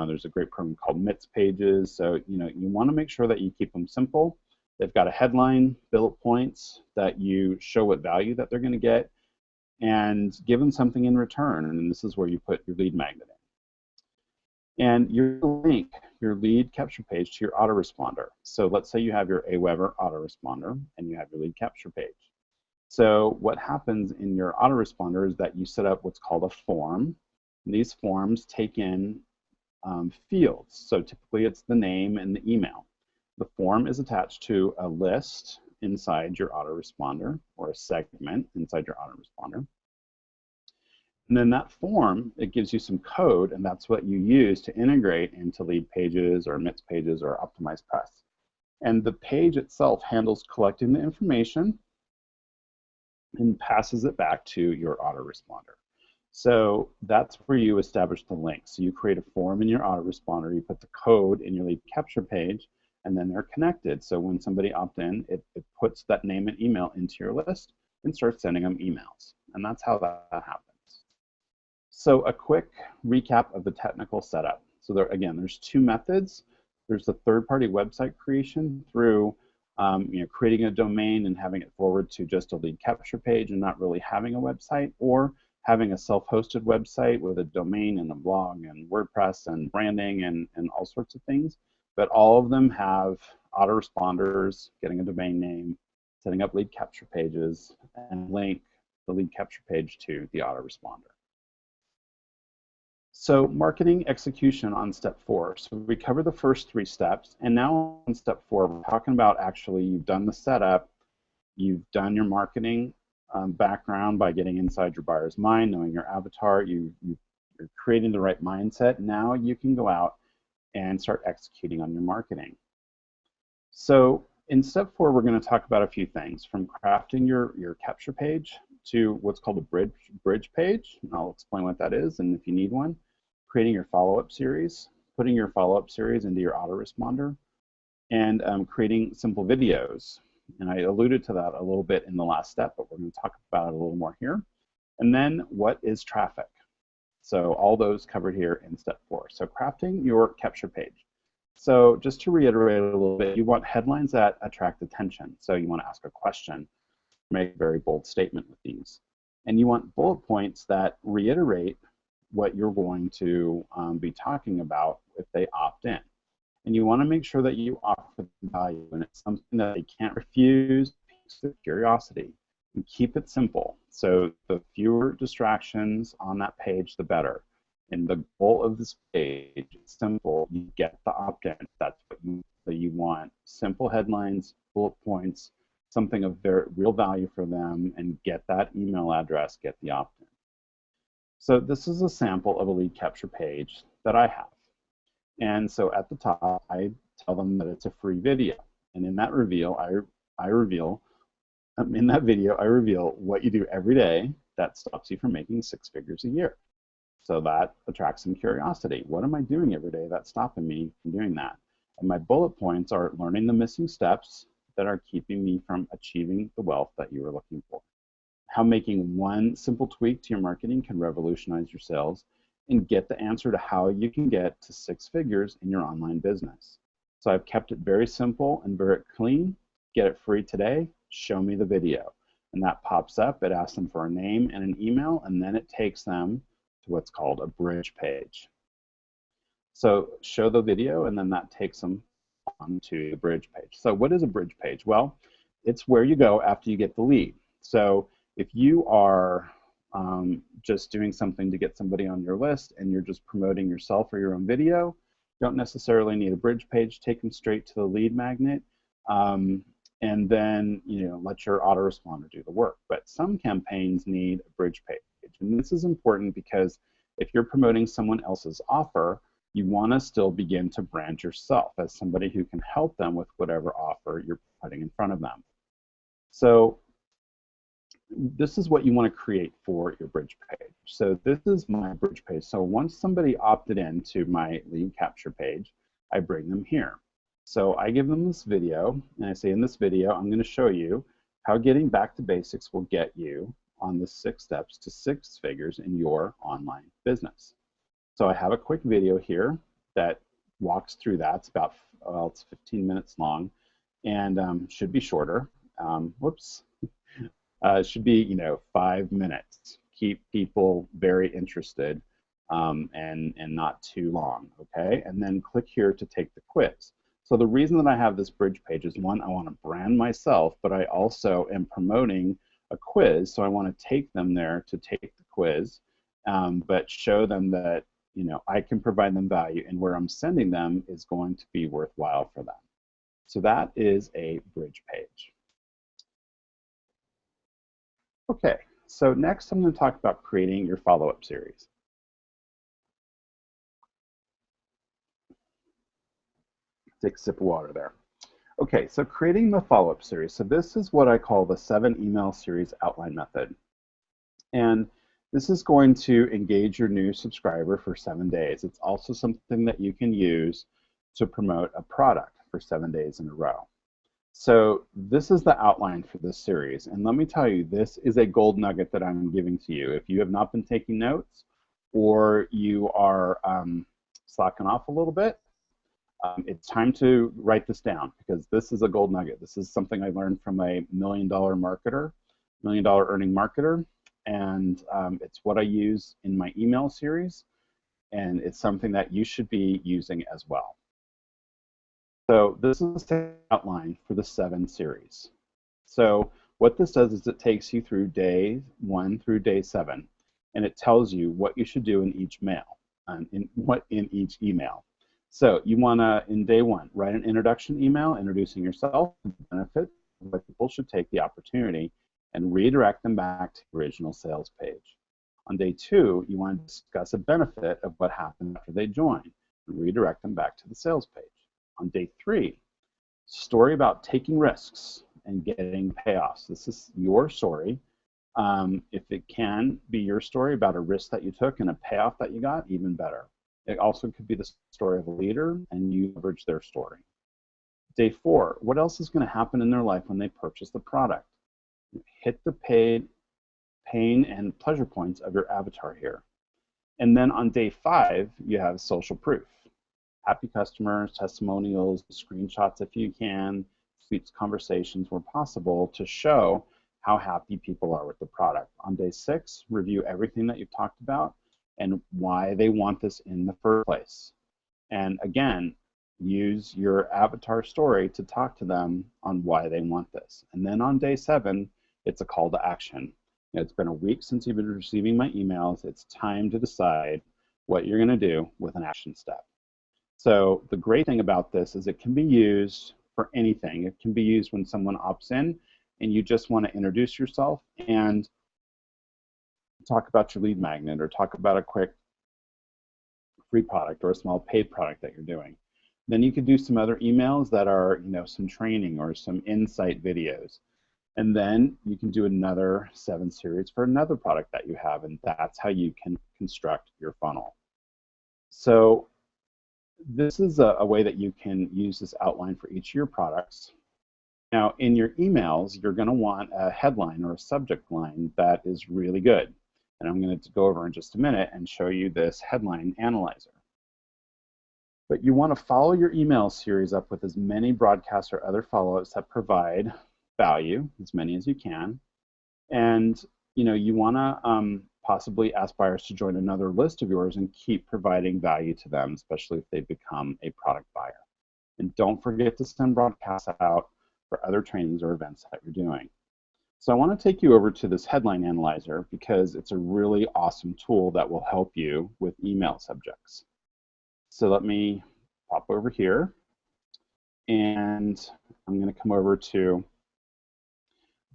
There's a great program called Payoffs. So, you want to make sure that you keep them simple. They've got a headline, bullet points that you show what value that they're going to get, and give them something in return. And this is where you put your lead magnet in. And you link your lead capture page to your autoresponder. So let's say you have your Aweber autoresponder and you have your lead capture page. So what happens in your autoresponder is that you set up what's called a form. And these forms take in fields. So typically it's the name and the email. The form is attached to a list inside your autoresponder, or a segment inside your autoresponder. And then that form, it gives you some code, and that's what you use to integrate into Leadpages or Payoffs or Optimized Press. And the page itself handles collecting the information and passes it back to your autoresponder. So that's where you establish the link. So you create a form in your autoresponder, you put the code in your lead capture page, and then they're connected. So when somebody opts in, it puts that name and email into your list and starts sending them emails. And that's how that happens. So a quick recap of the technical setup. So again, there's two methods. There's the third-party website creation through creating a domain and having it forward to just a lead capture page and not really having a website, or having a self-hosted website with a domain and a blog and WordPress and branding and all sorts of things. But all of them have autoresponders, getting a domain name, setting up lead capture pages, and link the lead capture page to the autoresponder. So marketing execution on step 4. So we covered the first 3 steps, and now on step 4, we're talking about actually you've done the setup, you've done your marketing background by getting inside your buyer's mind, knowing your avatar, you're creating the right mindset. Now you can go out and start executing on your marketing. So in step 4, we're going to talk about a few things, from crafting your capture page to what's called a bridge page. And I'll explain what that is, and if you need one. Creating your follow-up series, putting your follow-up series into your autoresponder, and creating simple videos. And I alluded to that a little bit in the last step, but we're going to talk about it a little more here. And then what is traffic? So all those covered here in step 4. So crafting your capture page. So just to reiterate a little bit, you want headlines that attract attention. So you want to ask a question, make a very bold statement with these. And you want bullet points that reiterate what you're going to be talking about if they opt in. And you want to make sure that you offer value, and it's something that they can't refuse, piques their curiosity. And keep it simple. So the fewer distractions on that page, the better. And the goal of this page is simple. You get the opt-in. That's what you want. Simple headlines, bullet points, something of very real value for them, and get that email address, get the opt-in. So this is a sample of a lead capture page that I have. And so at the top, I tell them that it's a free video. And in that video, I reveal what you do every day that stops you from making 6 figures a year. So that attracts some curiosity. What am I doing every day that's stopping me from doing that? And my bullet points are learning the missing steps that are keeping me from achieving the wealth that you are looking for. How making one simple tweak to your marketing can revolutionize your sales, and get the answer to how you can get to 6 figures in your online business. So I've kept it very simple and very clean. Get it free today, show me the video. And that pops up, it asks them for a name and an email, and then it takes them to what's called a bridge page. So show the video, and then that takes them onto the bridge page. So what is a bridge page? Well, it's where you go after you get the lead. So if you are just doing something to get somebody on your list and you're just promoting yourself or your own video, don't necessarily need a bridge page. Take them straight to the lead magnet, and then let your autoresponder do the work. But some campaigns need a bridge page, and this is important because if you're promoting someone else's offer, you want to still begin to brand yourself as somebody who can help them with whatever offer you're putting in front of them. So this is what you want to create for your bridge page. So this is my bridge page. So once somebody opted in to my lead capture page, I bring them here. So I give them this video, and I say, in this video, I'm going to show you how getting back to basics will get you on the 6 steps to 6 figures in your online business. So I have a quick video here that walks through that. It's about, well, it's 15 minutes long, and should be shorter. Whoops. It should be, 5 minutes. Keep people very interested, and not too long, okay? And then click here to take the quiz. So the reason that I have this bridge page is, one, I want to brand myself, but I also am promoting a quiz, so I want to take them there to take the quiz, but show them that, I can provide them value, and where I'm sending them is going to be worthwhile for them. So that is a bridge page. Okay, so next I'm going to talk about creating your follow-up series. Take a sip of water there. Okay, so creating the follow-up series. So this is what I call the 7 email series outline method. And this is going to engage your new subscriber for 7 days. It's also something that you can use to promote a product for 7 days in a row. So this is the outline for this series, and let me tell you, this is a gold nugget that I'm giving to you. If you have not been taking notes, or you are slacking off a little bit, it's time to write this down, because this is a gold nugget. This is something I learned from a million-dollar earning marketer, and it's what I use in my email series, and it's something that you should be using as well. So this is the outline for the 7 series. So what this does is it takes you through day 1 through day 7, and it tells you what you should do in each mail, in each email. So you want to, in day 1, write an introduction email introducing yourself, the benefits, what people should take the opportunity, and redirect them back to the original sales page. On day 2, you want to discuss a benefit of what happened after they join, and redirect them back to the sales page. On day 3, story about taking risks and getting payoffs. This is your story. If it can be your story about a risk that you took and a payoff that you got, even better. It also could be the story of a leader, and you leverage their story. Day 4, what else is going to happen in their life when they purchase the product? Hit the pain and pleasure points of your avatar here. And then on day 5, you have social proof. Happy customers, testimonials, screenshots if you can, sweet conversations where possible to show how happy people are with the product. On day 6, review everything that you've talked about and why they want this in the first place. And again, use your avatar story to talk to them on why they want this. And then on day 7, it's a call to action. It's been a week since you've been receiving my emails. It's time to decide what you're going to do with an action step. So the great thing about this is it can be used for anything. It can be used when someone opts in and you just want to introduce yourself and talk about your lead magnet, or talk about a quick free product or a small paid product that you're doing. Then you could do some other emails that are, some training or some insight videos. And then you can do another 7 series for another product that you have, and that's how you can construct your funnel. So this is a way that you can use this outline for each of your products. Now, in your emails, you're going to want a headline or a subject line that is really good. And I'm going to go over in just a minute and show you this headline analyzer. But you want to follow your email series up with as many broadcasts or other follow-ups that provide value, as many as you can. And you want to possibly ask buyers to join another list of yours and keep providing value to them, especially if they become a product buyer. And don't forget to send broadcasts out for other trainings or events that you're doing. So I want to take you over to this headline analyzer because it's a really awesome tool that will help you with email subjects. So let me pop over here, and I'm going to come over to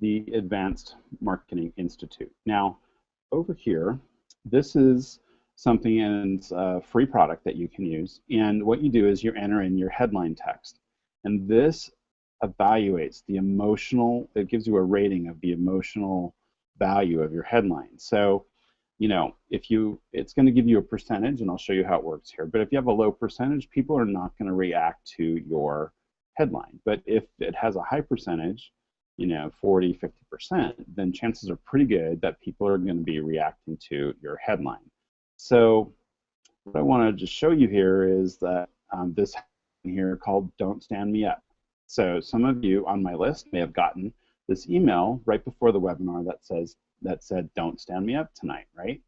the Advanced Marketing Institute. Now, over here, this is something, and it's a free product that you can use. And what you do is you enter in your headline text. And this evaluates the emotional, it gives you a rating of the emotional value of your headline. So, you know, it's going to give you a percentage, and I'll show you how it works here. But if you have a low percentage, people are not going to react to your headline. But if it has a high percentage, you know, 40, 50%, then chances are pretty good that people are going to be reacting to your headline. So what I want to just show you here is that this here called Don't Stand Me Up. So some of you on my list may have gotten this email right before the webinar that said don't stand me up tonight, right?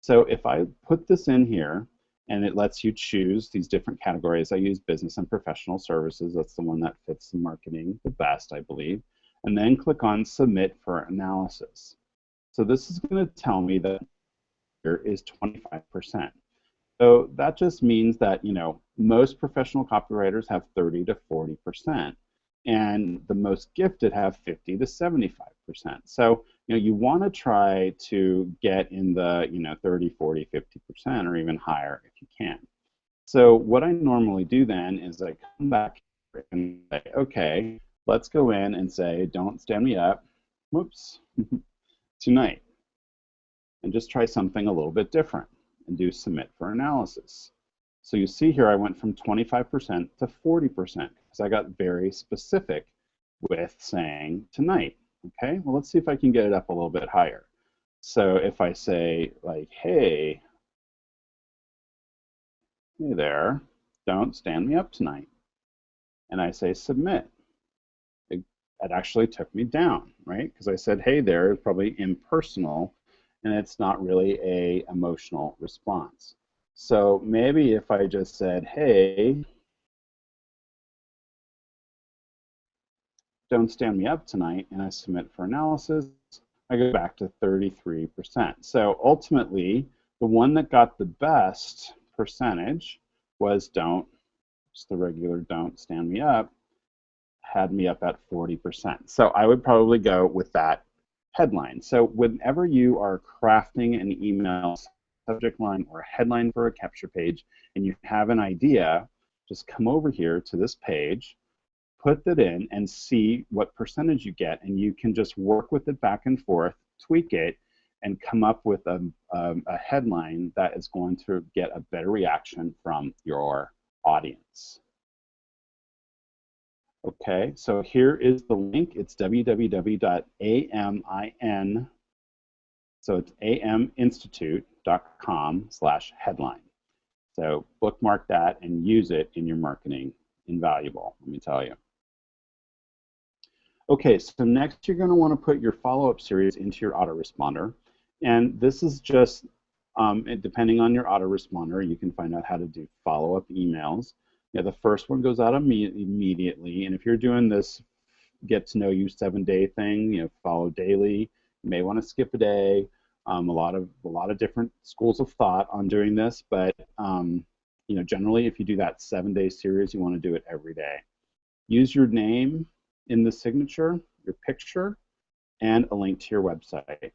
So if I put this in here and it lets you choose these different categories, I use business and professional services. That's the one that fits the marketing the best, I believe. And then click on submit for analysis. So this is going to tell me that here is 25%. So that just means that, you know, most professional copywriters have 30 to 40%, and the most gifted have 50 to 75%. So, you know, you want to try to get in the, you know, 30, 40, 50% or even higher if you can. So what I normally do then is I come back and say, okay, let's go in and say, don't stand me up, whoops, tonight. And just try something a little bit different and do submit for analysis. So you see here I went from 25% to 40% because I got very specific with saying tonight. Okay, well, let's see if I can get it up a little bit higher. So if I say like, hey there, don't stand me up tonight, and I say submit, it actually took me down, right? Because I said hey there is probably impersonal, and it's not really a emotional response. So maybe if I just said, hey, don't stand me up tonight, and I submit for analysis, I go back to 33%. So ultimately, the one that got the best percentage was just the regular don't stand me up, had me up at 40%. So I would probably go with that headline. So whenever you are crafting an email subject line or a headline for a capture page and you have an idea, just come over here to this page, put that in, and see what percentage you get, and you can just work with it back and forth, tweak it, and come up with a headline that is going to get a better reaction from your audience. Okay, so here is the link. It's www.amin, so it's aminstitute.com/headline. So bookmark that and use it in your marketing. Invaluable, let me tell you. Okay, so next you're going to want to put your follow-up series into your autoresponder. And this is just, depending on your autoresponder, you can find out how to do follow-up emails. Yeah, the first one goes out immediately, and if you're doing this get to know you 7-day thing, you know, follow daily, you may want to skip a day. A lot of different schools of thought on doing this, but you know, generally, if you do that 7-day series, you want to do it every day. Use your name in the signature, your picture, and a link to your website. It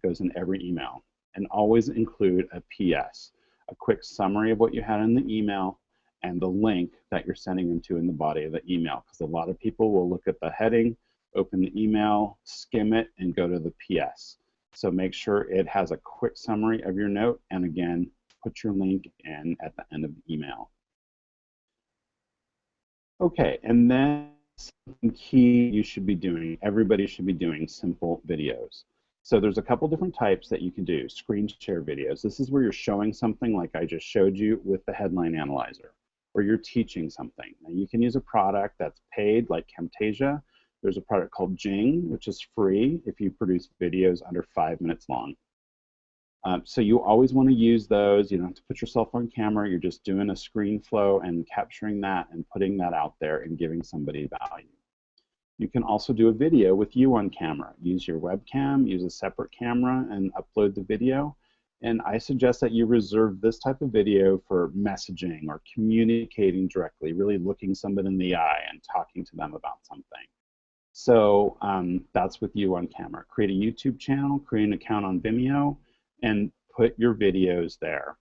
goes in every email. And always include a PS, a quick summary of what you had in the email, and the link that you're sending them to in the body of the email. Because a lot of people will look at the heading, open the email, skim it, and go to the PS. So make sure it has a quick summary of your note, and again, put your link in at the end of the email. Okay, and then something key you should be doing, everybody should be doing simple videos. So there's a couple different types that you can do. Screen share videos. This is where you're showing something like I just showed you with the headline analyzer, or you're teaching something. Now you can use a product that's paid like Camtasia. There's a product called Jing, which is free if you produce videos under 5 minutes long. So you always want to use those. You don't have to put yourself on camera. You're just doing a screen flow and capturing that and putting that out there and giving somebody value. You can also do a video with you on camera. Use your webcam, use a separate camera, and upload the video. And I suggest that you reserve this type of video for messaging or communicating directly, really looking somebody in the eye and talking to them about something. So that's with you on camera. Create a YouTube channel, create an account on Vimeo, and put your videos there.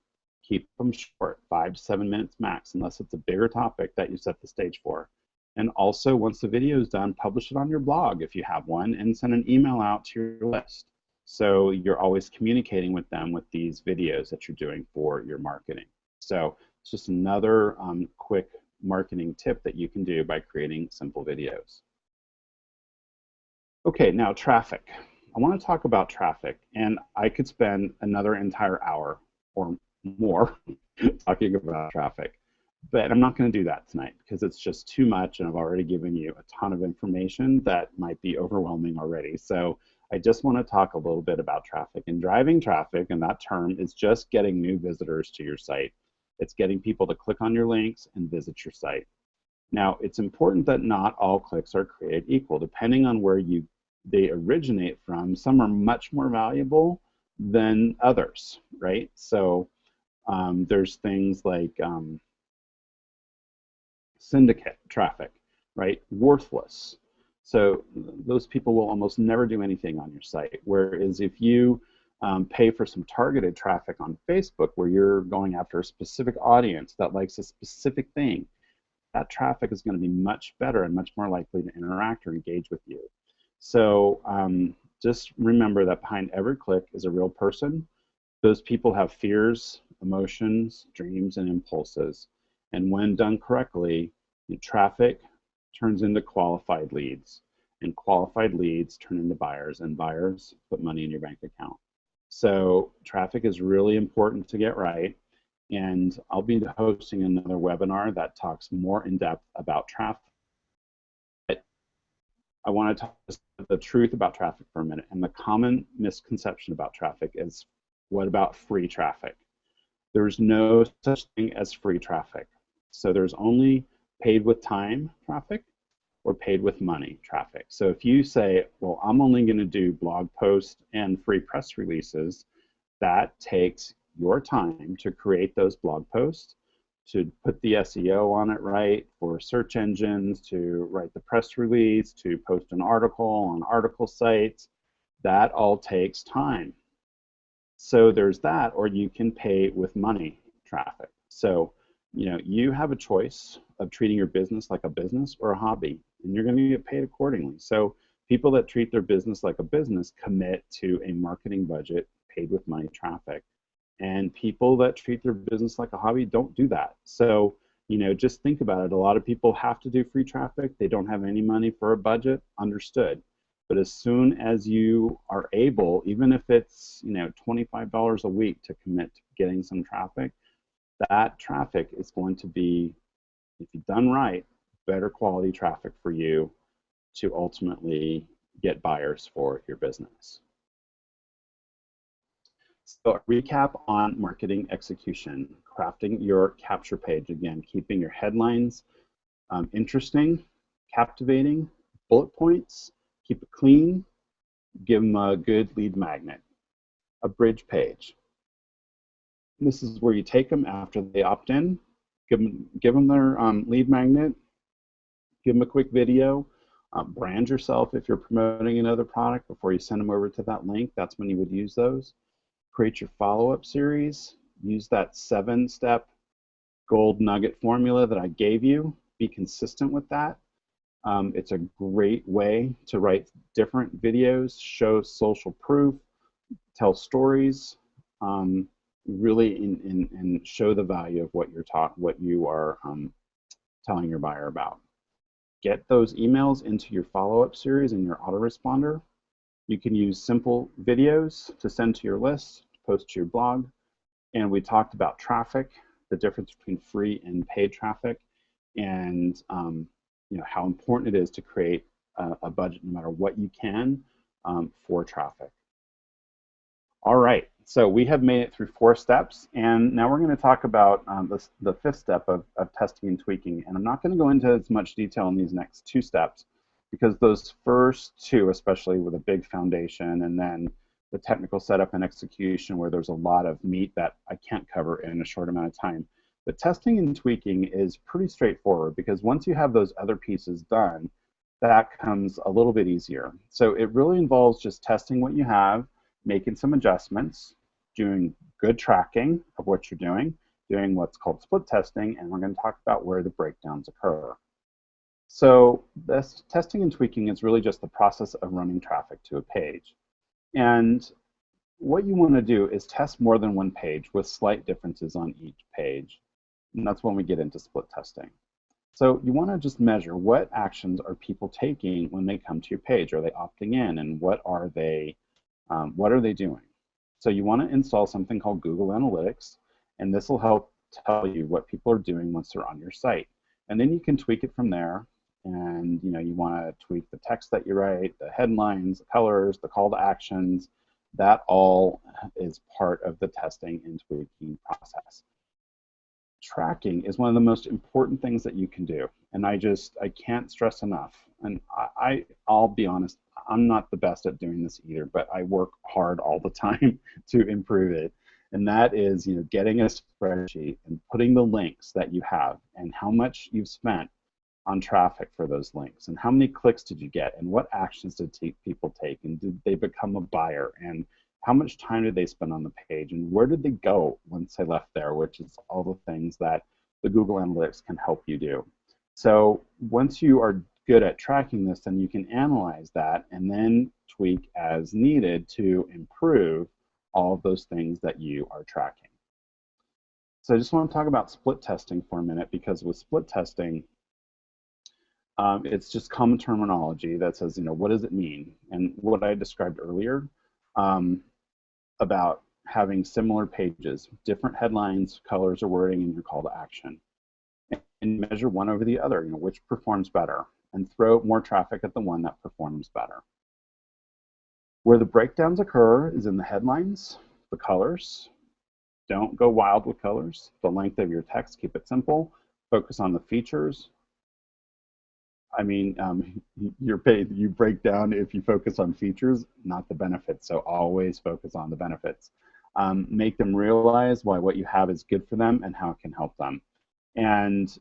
Keep them short, 5 to 7 minutes max, unless it's a bigger topic that you set the stage for. And also, once the video is done, publish it on your blog if you have one, and send an email out to your list. So you're always communicating with them with these videos that you're doing for your marketing. So it's just another quick marketing tip that you can do by creating simple videos. Okay, now traffic. I want to talk about traffic, and I could spend another entire hour or more talking about traffic, but I'm not going to do that tonight because it's just too much, and I've already given you a ton of information that might be overwhelming already. So I just want to talk a little bit about traffic. And driving traffic, and that term is just getting new visitors to your site. It's getting people to click on your links and visit your site. Now, it's important that not all clicks are created equal. Depending on where they originate from, some are much more valuable than others, right? So there's things like syndicate traffic, right? Worthless. So those people will almost never do anything on your site. Whereas if you pay for some targeted traffic on Facebook where you're going after a specific audience that likes a specific thing, that traffic is going to be much better and much more likely to interact or engage with you. So just remember that behind every click is a real person. Those people have fears, emotions, dreams, and impulses. And when done correctly, traffic turns into qualified leads. And qualified leads turn into buyers, and buyers put money in your bank account. So traffic is really important to get right. And I'll be hosting another webinar that talks more in depth about traffic. I want to talk the truth about traffic for a minute. And the common misconception about traffic is, what about free traffic? There's no such thing as free traffic. So there's only paid with time traffic or paid with money traffic. So if you say, well, I'm only going to do blog posts and free press releases, that takes your time to create those blog posts, to put the SEO on it right for search engines, to write the press release, to post an article on article sites. That all takes time. So there's that, or you can pay with money traffic. So, you have a choice of treating your business like a business or a hobby, and you're going to get paid accordingly. So people that treat their business like a business commit to a marketing budget paid with money traffic. And people that treat their business like a hobby don't do that. So, just think about it. A lot of people have to do free traffic. They don't have any money for a budget, understood. But as soon as you are able, even if it's $25 a week to commit to getting some traffic, that traffic is going to be, if you've done right, better quality traffic for you to ultimately get buyers for your business. So a recap on marketing execution, crafting your capture page, again, keeping your headlines interesting, captivating, bullet points, keep it clean, give them a good lead magnet. A bridge page. This is where you take them after they opt in, give them their lead magnet, give them a quick video, brand yourself if you're promoting another product before you send them over to that link. That's when you would use those. Create your follow-up series. Use that 7-step gold nugget formula that I gave you. Be consistent with that. It's a great way to write different videos, show social proof, tell stories, really and show the value of what you are telling your buyer about. Get those emails into your follow-up series in your autoresponder. You can use simple videos to send to your list, to post to your blog. And we talked about traffic, the difference between free and paid traffic, and how important it is to create a budget no matter what you can for traffic. All right, so we have made it through 4 steps, and now we're going to talk about the 5th step of testing and tweaking. And I'm not going to go into as much detail in these next 2 steps, because those first 2, especially with a big foundation, and then the technical setup and execution where there's a lot of meat that I can't cover in a short amount of time. But testing and tweaking is pretty straightforward, because once you have those other pieces done, that comes a little bit easier. So it really involves just testing what you have, making some adjustments, doing good tracking of what you're doing what's called split testing, and we're going to talk about where the breakdowns occur. So this testing and tweaking is really just the process of running traffic to a page. And what you want to do is test more than one page with slight differences on each page. And that's when we get into split testing. So you want to just measure what actions are people taking when they come to your page. Are they opting in, and what are they doing? So you want to install something called Google Analytics, and this will help tell you what people are doing once they're on your site. And then you can tweak it from there. And you want to tweak the text that you write, the headlines, the colors, the call to actions. That all is part of the testing and tweaking process. Tracking is one of the most important things that you can do, and I can't stress enough. And I'll be honest, I'm not the best at doing this either, but I work hard all the time to improve it. And that is, getting a spreadsheet and putting the links that you have and how much you've spent on traffic for those links, and how many clicks did you get, and what actions did people take, and did they become a buyer, and how much time did they spend on the page, and where did they go once they left there, which is all the things that the Google Analytics can help you do. So once you are good at tracking this, then you can analyze that and then tweak as needed to improve all of those things that you are tracking. So I just want to talk about split testing for a minute, because with split testing, it's just common terminology that says, what does it mean? And what I described earlier about having similar pages, different headlines, colors, or wording in your call to action, and measure one over the other, which performs better, and throw more traffic at the one that performs better. Where the breakdowns occur is in the headlines, the colors. Don't go wild with colors. The length of your text, keep it simple. Focus on the features. I mean, you break down if you focus on features, not the benefits. So always focus on the benefits. Make them realize why what you have is good for them and how it can help them. And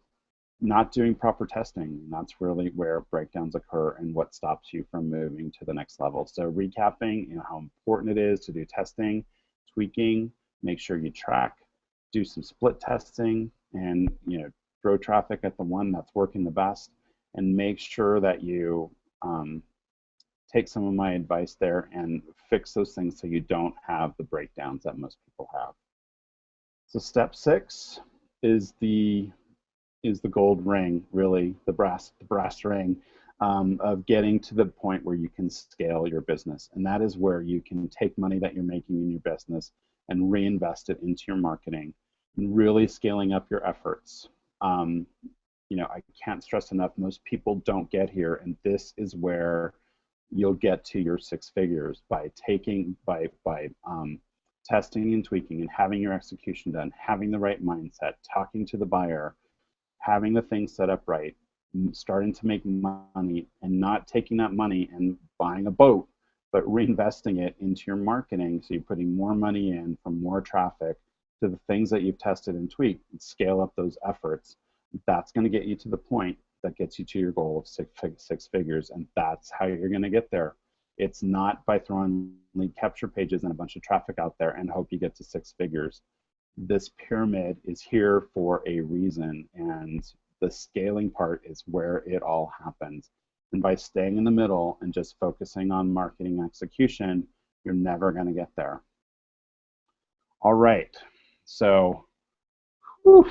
not doing proper testing, that's really where breakdowns occur and what stops you from moving to the next level. So recapping, how important it is to do testing, tweaking, make sure you track, do some split testing, and throw traffic at the one that's working the best. And make sure that you take some of my advice there and fix those things so you don't have the breakdowns that most people have. So step 6 is the gold ring, really, the brass ring of getting to the point where you can scale your business. And that is where you can take money that you're making in your business and reinvest it into your marketing and really scaling up your efforts. I can't stress enough, most people don't get here, and this is where you'll get to your 6 figures by testing and tweaking and having your execution done, having the right mindset, talking to the buyer, having the things set up right, starting to make money, and not taking that money and buying a boat, but reinvesting it into your marketing. So you're putting more money in from more traffic to the things that you've tested and tweaked, and scale up those efforts. That's going to get you to the point that gets you to your goal of six figures, and that's how you're going to get there. It's not by throwing lead capture pages and a bunch of traffic out there and hope you get to 6 figures. This pyramid is here for a reason, and the scaling part is where it all happens. And by staying in the middle and just focusing on marketing execution, you're never going to get there. All right, so whew,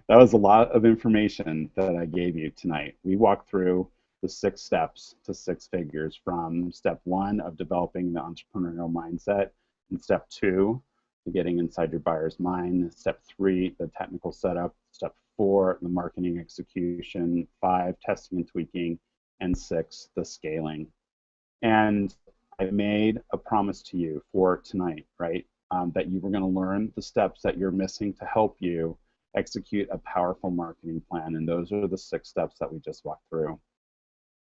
that was a lot of information that I gave you tonight. We walked through the 6 steps to 6 figures, from step 1 of developing the entrepreneurial mindset, and step 2 to getting inside your buyer's mind, step 3 the technical setup, step 4 the marketing execution, 5 testing and tweaking, and 6 the scaling. And I made a promise to you for tonight, right? That you were going to learn the steps that you're missing to help you execute a powerful marketing plan, and those are the 6 steps that we just walked through.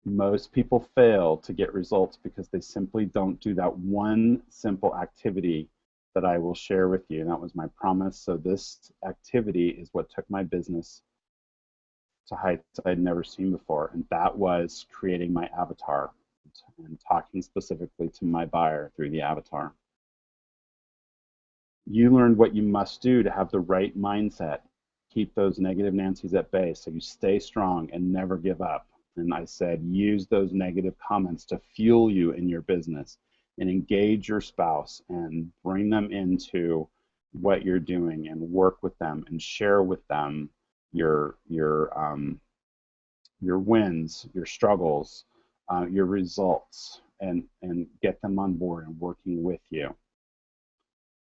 Most people fail to get results because they simply don't do that one simple activity that I will share with you, and that was my promise. So this activity is what took my business to heights I'd never seen before, and that was creating my avatar and talking specifically to my buyer through the avatar. You learned what you must do to have the right mindset. Keep those negative Nancys at bay so you stay strong and never give up. And I said, use those negative comments to fuel you in your business. and engage your spouse and bring them into what you're doing and work with them and share with them your your wins, your struggles, your results, and get them on board and working with you.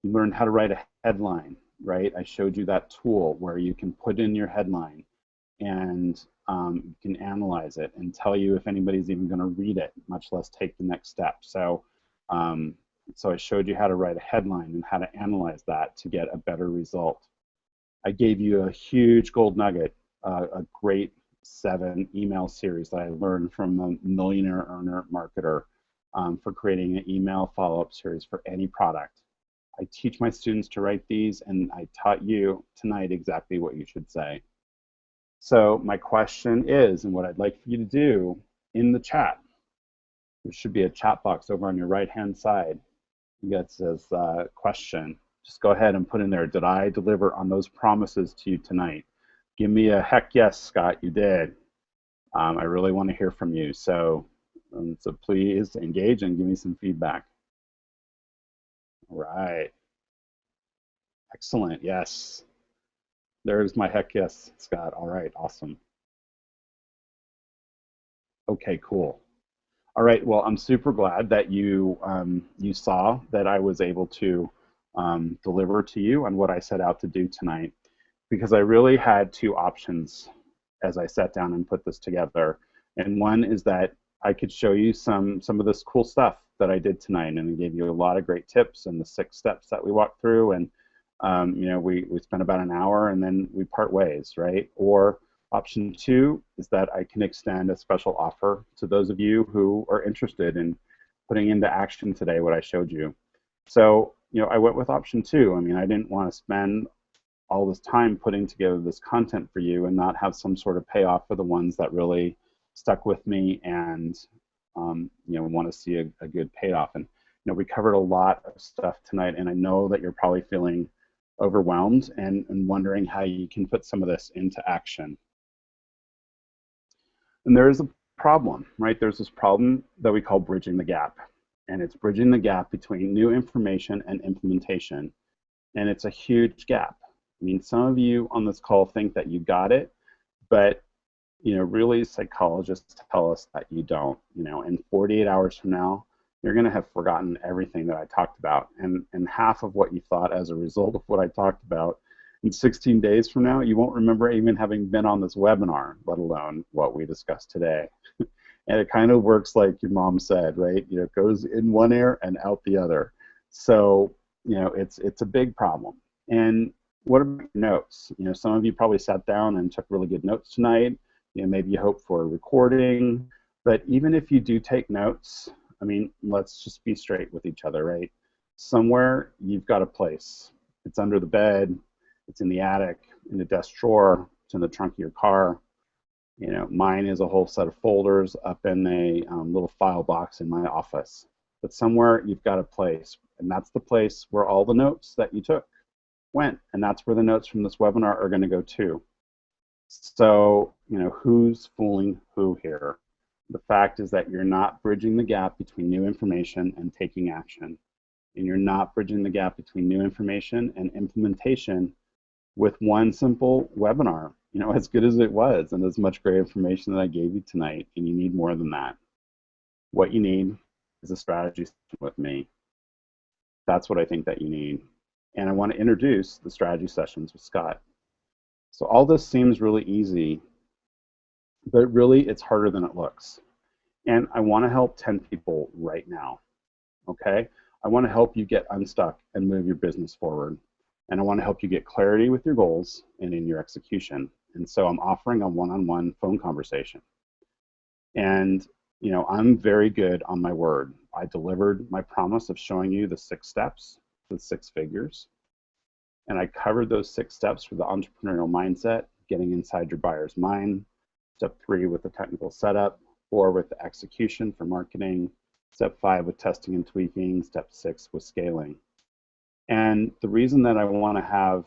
You learned how to write a headline, right? I showed you that tool where you can put in your headline and you can analyze it and tell you if anybody's even going to read it, much less take the next step. So, so I showed you how to write a headline and how to analyze that to get a better result. I gave you a huge gold nugget, a great 7 email series that I learned from a millionaire earner marketer for creating an email follow-up series for any product. I teach my students to write these, and I taught you tonight exactly what you should say. So my question is, and what I'd like for you to do in the chat, there should be a chat box over on your right-hand side that says question. Just go ahead and put in there, did I deliver on those promises to you tonight? Give me a heck yes, Scott, you did. I really want to hear from you. So please engage and give me some feedback. All right. Excellent, yes. There's my heck yes, Scott. All right, awesome. Okay, cool. All right, well, I'm super glad that you you saw that I was able to deliver to you on what I set out to do tonight, because I really had 2 options as I sat down and put this together. And one is that I could show you some of this cool stuff that I did tonight, and I gave you a lot of great tips and the 6 steps that we walked through, and you know, we spent about an hour and then we part ways, right? Or option 2 is that I can extend a special offer to those of you who are interested in putting into action today what I showed you. So, you know, I went with option 2. I mean, I didn't want to spend all this time putting together this content for you and not have some sort of payoff for the ones that really stuck with me and you know, want to see a good payoff. And you know, we covered a lot of stuff tonight, and I know that you're probably feeling overwhelmed and wondering how you can put some of this into action. And there is a problem, right? There's this problem that we call bridging the gap, and it's bridging the gap between new information and implementation, and it's a huge gap. I mean, some of you on this call think that you got it, but you know, really psychologists tell us that you don't. You know, in 48 hours from now, you're going to have forgotten everything that I talked about, and half of what you thought as a result of what I talked about. In 16 days from now, you won't remember even having been on this webinar, let alone what we discussed today. And it kind of works like your mom said, right? You know, it goes in one ear and out the other. So, you know, it's a big problem. And what about your notes? You know, some of you probably sat down and took really good notes tonight. You know, maybe you hope for a recording. But even if you do take notes, I mean, let's just be straight with each other, right? Somewhere you've got a place. It's under the bed, it's in the attic, in the desk drawer, it's in the trunk of your car. You know, mine is a whole set of folders up in a little file box in my office. But somewhere you've got a place, and that's the place where all the notes that you took went, and that's where the notes from this webinar are going to go to. So, you know, who's fooling who here? The fact is that you're not bridging the gap between new information and taking action. And you're not bridging the gap between new information and implementation with one simple webinar. You know, as good as it was and as much great information that I gave you tonight, and you need more than that. What you need is a strategy session with me. That's what I think that you need. And I want to introduce the strategy sessions with Scott. So all this seems really easy, but really it's harder than it looks. And I want to help 10 people right now, okay? I want to help you get unstuck and move your business forward. And I want to help you get clarity with your goals and in your execution. And so I'm offering a one-on-one phone conversation. And you know, I'm very good on my word. I delivered my promise of showing you the 6 steps with 6 figures. And I covered those 6 steps for the entrepreneurial mindset, getting inside your buyer's mind. Step 3 with the technical setup, 4 with the execution for marketing, step 5 with testing and tweaking, step 6 with scaling. And the reason that I want to have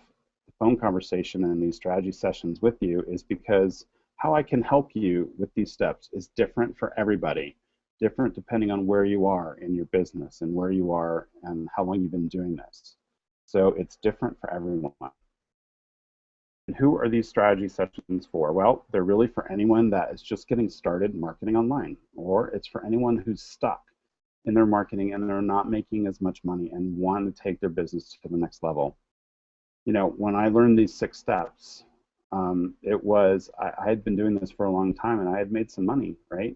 a phone conversation and these strategy sessions with you is because how I can help you with these steps is different for everybody. different depending on where you are in your business and where you are and how long you've been doing this. So it's different for everyone. And who are these strategy sessions for? Well, they're really for anyone that is just getting started marketing online, or it's for anyone who's stuck in their marketing and they're not making as much money and want to take their business to the next level. You know, when I learned these 6 steps, I had been doing this for a long time and I had made some money, right?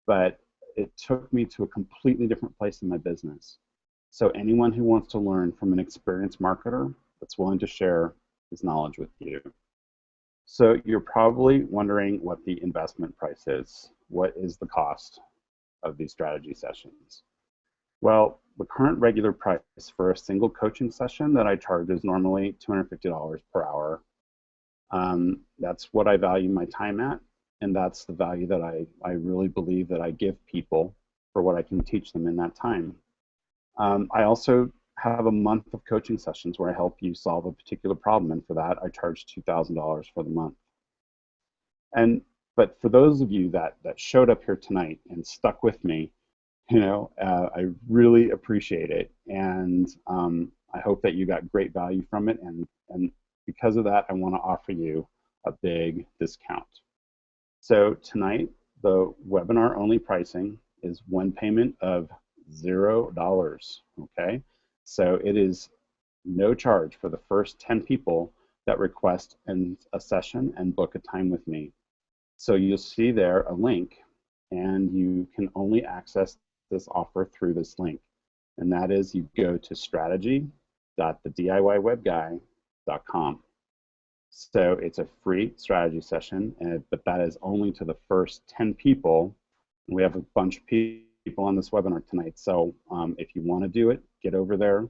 But it took me to a completely different place in my business. So anyone who wants to learn from an experienced marketer that's willing to share his knowledge with you. So you're probably wondering what the investment price is. What is the cost of these strategy sessions? Well, the current regular price for a single coaching session that I charge is normally $250 per hour. That's what I value my time at, and that's the value that I really believe that I give people for what I can teach them in that time. I also have a month of coaching sessions where I help you solve a particular problem, and for that I charge $2,000 for the month. But for those of you that showed up here tonight and stuck with me, you know, I really appreciate it, and I hope that you got great value from it, and because of that, I want to offer you a big discount. So tonight, the webinar only pricing is one payment of $0, okay? So it is no charge for the first 10 people that request a session and book a time with me. So you'll see there a link, and you can only access this offer through this link. And that is, you go to strategy.thediywebguy.com. So it's a free strategy session, but that is only to the first 10 people. We have a bunch of people on this webinar tonight. So if you want to do it, get over there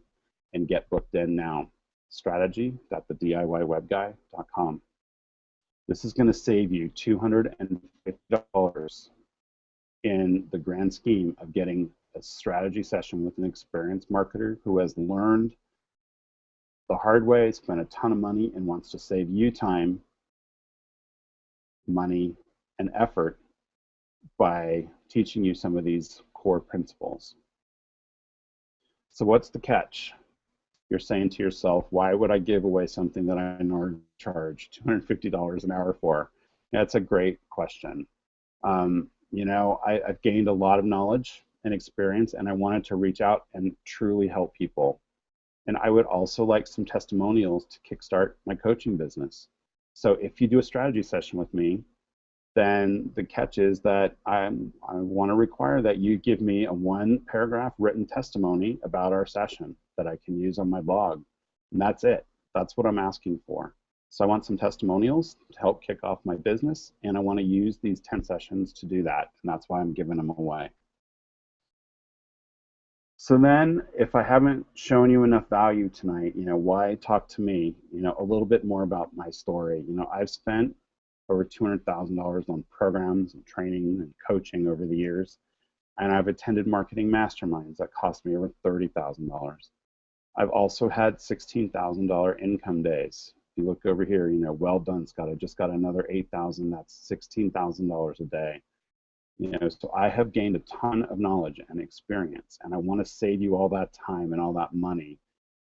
and get booked in now. Strategy.thediywebguy.com. This is going to save you $250 in the grand scheme of getting a strategy session with an experienced marketer who has learned the hard way, spent a ton of money, and wants to save you time, money, and effort by teaching you some of these core principles. So what's the catch? You're saying to yourself, why would I give away something that I already charge $250 an hour for? That's a great question. You know, I've gained a lot of knowledge and experience, and I wanted to reach out and truly help people. And I would also like some testimonials to kickstart my coaching business. So if you do a strategy session with me, then the catch is that I want to require that you give me a 1-paragraph written testimony about our session that I can use on my blog. And that's it. That's what I'm asking for. So I want some testimonials to help kick off my business, and I want to use these 10 sessions to do that, and that's why I'm giving them away. So then, if I haven't shown you enough value tonight, you know, why talk to me? You know, a little bit more about my story. You know, I've spent over $200,000 on programs and training and coaching over the years, and I've attended marketing masterminds that cost me over $30,000. I've also had $16,000 income days. If you look over here, you know, well done, Scott. I just got another $8,000. That's $16,000 a day. You know, so I have gained a ton of knowledge and experience, and I want to save you all that time and all that money.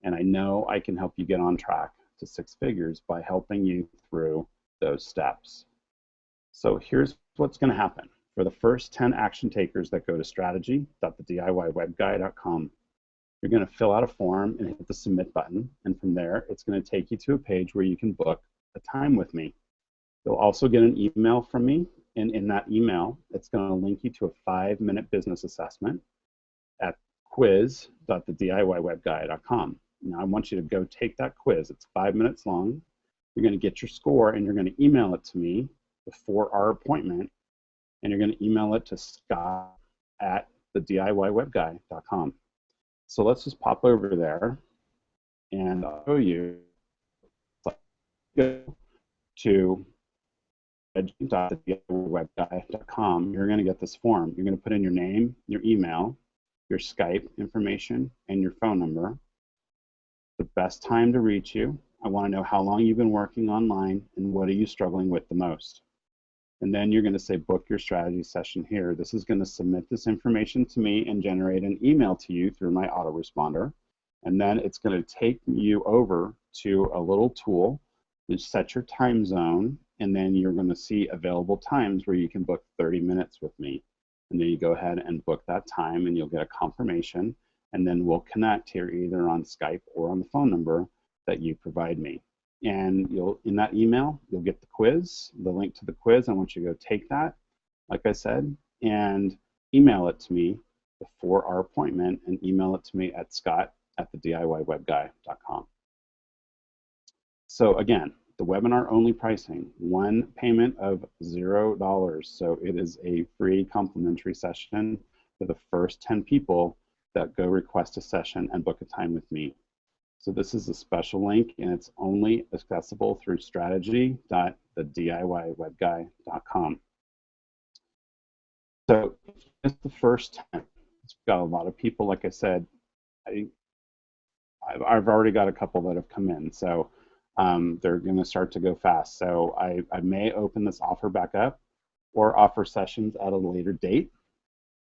And I know I can help you get on track to 6 figures by helping you through those steps. So here's what's going to happen. For the first 10 action takers that go to strategy.thediywebguy.com, you're going to fill out a form and hit the submit button, and from there it's going to take you to a page where you can book a time with me. You'll also get an email from me, and in that email it's going to link you to a 5-minute business assessment at quiz.thediywebguy.com. Now I want you to go take that quiz. It's 5 minutes long. You're going to get your score, and you're going to email it to me before our appointment, and you're going to email it to scott@thediywebguy.com. So let's just pop over there, and I'll show you. Go to strategy.thediywebguy.com. You're going to get this form. You're going to put in your name, your email, your Skype information, and your phone number. The best time to reach you. I want to know how long you've been working online and what are you struggling with the most. And then you're going to say book your strategy session here. This is going to submit this information to me and generate an email to you through my autoresponder. And then it's going to take you over to a little tool to set your time zone, and then you're going to see available times where you can book 30 minutes with me. And then you go ahead and book that time, and you'll get a confirmation, and then we'll connect here either on Skype or on the phone number that you provide me. And in that email, you'll get the quiz, the link to the quiz. I want you to go take that, like I said, and email it to me before our appointment, and email it to me at scott@thediywebguy.com. So again, the webinar only pricing, one payment of $0. So it is a free complimentary session for the first 10 people that go request a session and book a time with me. So this is a special link, and it's only accessible through strategy.thediywebguy.com. So it's the first 10. It's got a lot of people, like I said. I've already got a couple that have come in, so they're going to start to go fast. So I may open this offer back up or offer sessions at a later date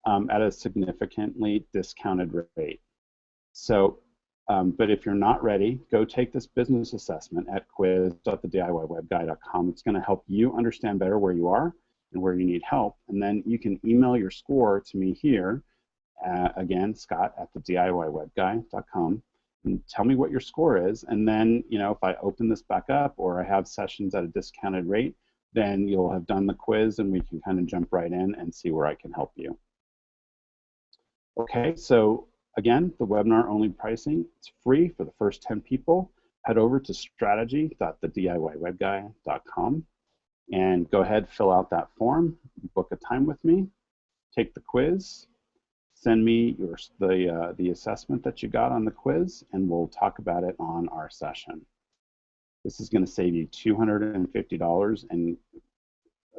at a significantly discounted rate. So, but if you're not ready, go take this business assessment at quiz.thediywebguy.com. It's going to help you understand better where you are and where you need help. And then you can email your score to me here, again, scott@thediywebguy.com. And tell me what your score is, and then if I open this back up or I have sessions at a discounted rate, then you'll have done the quiz and we can kind of jump right in and see where I can help you. Okay, so again, the webinar only pricing, it's free for the first 10 people. Head over to strategy.thediywebguy.com and go ahead, fill out that form, book a time with me, take the quiz, send me the assessment that you got on the quiz, and we'll talk about it on our session. This is going to save you $250 and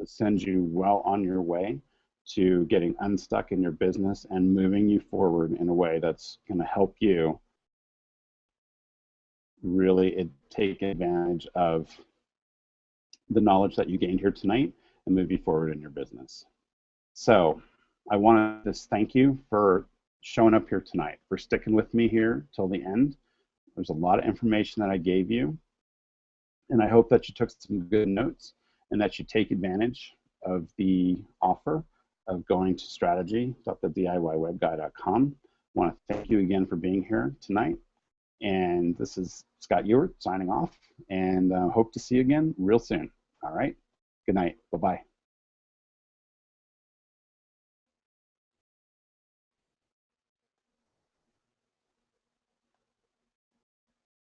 send you well on your way to getting unstuck in your business and moving you forward in a way that's going to help you really take advantage of the knowledge that you gained here tonight and move you forward in your business. So I want to just thank you for showing up here tonight, for sticking with me here till the end. There's a lot of information that I gave you, and I hope that you took some good notes and that you take advantage of the offer of going to strategy.thediywebguy.com. I want to thank you again for being here tonight. And this is Scott Ewart signing off, and hope to see you again real soon. All right. Good night. Bye-bye.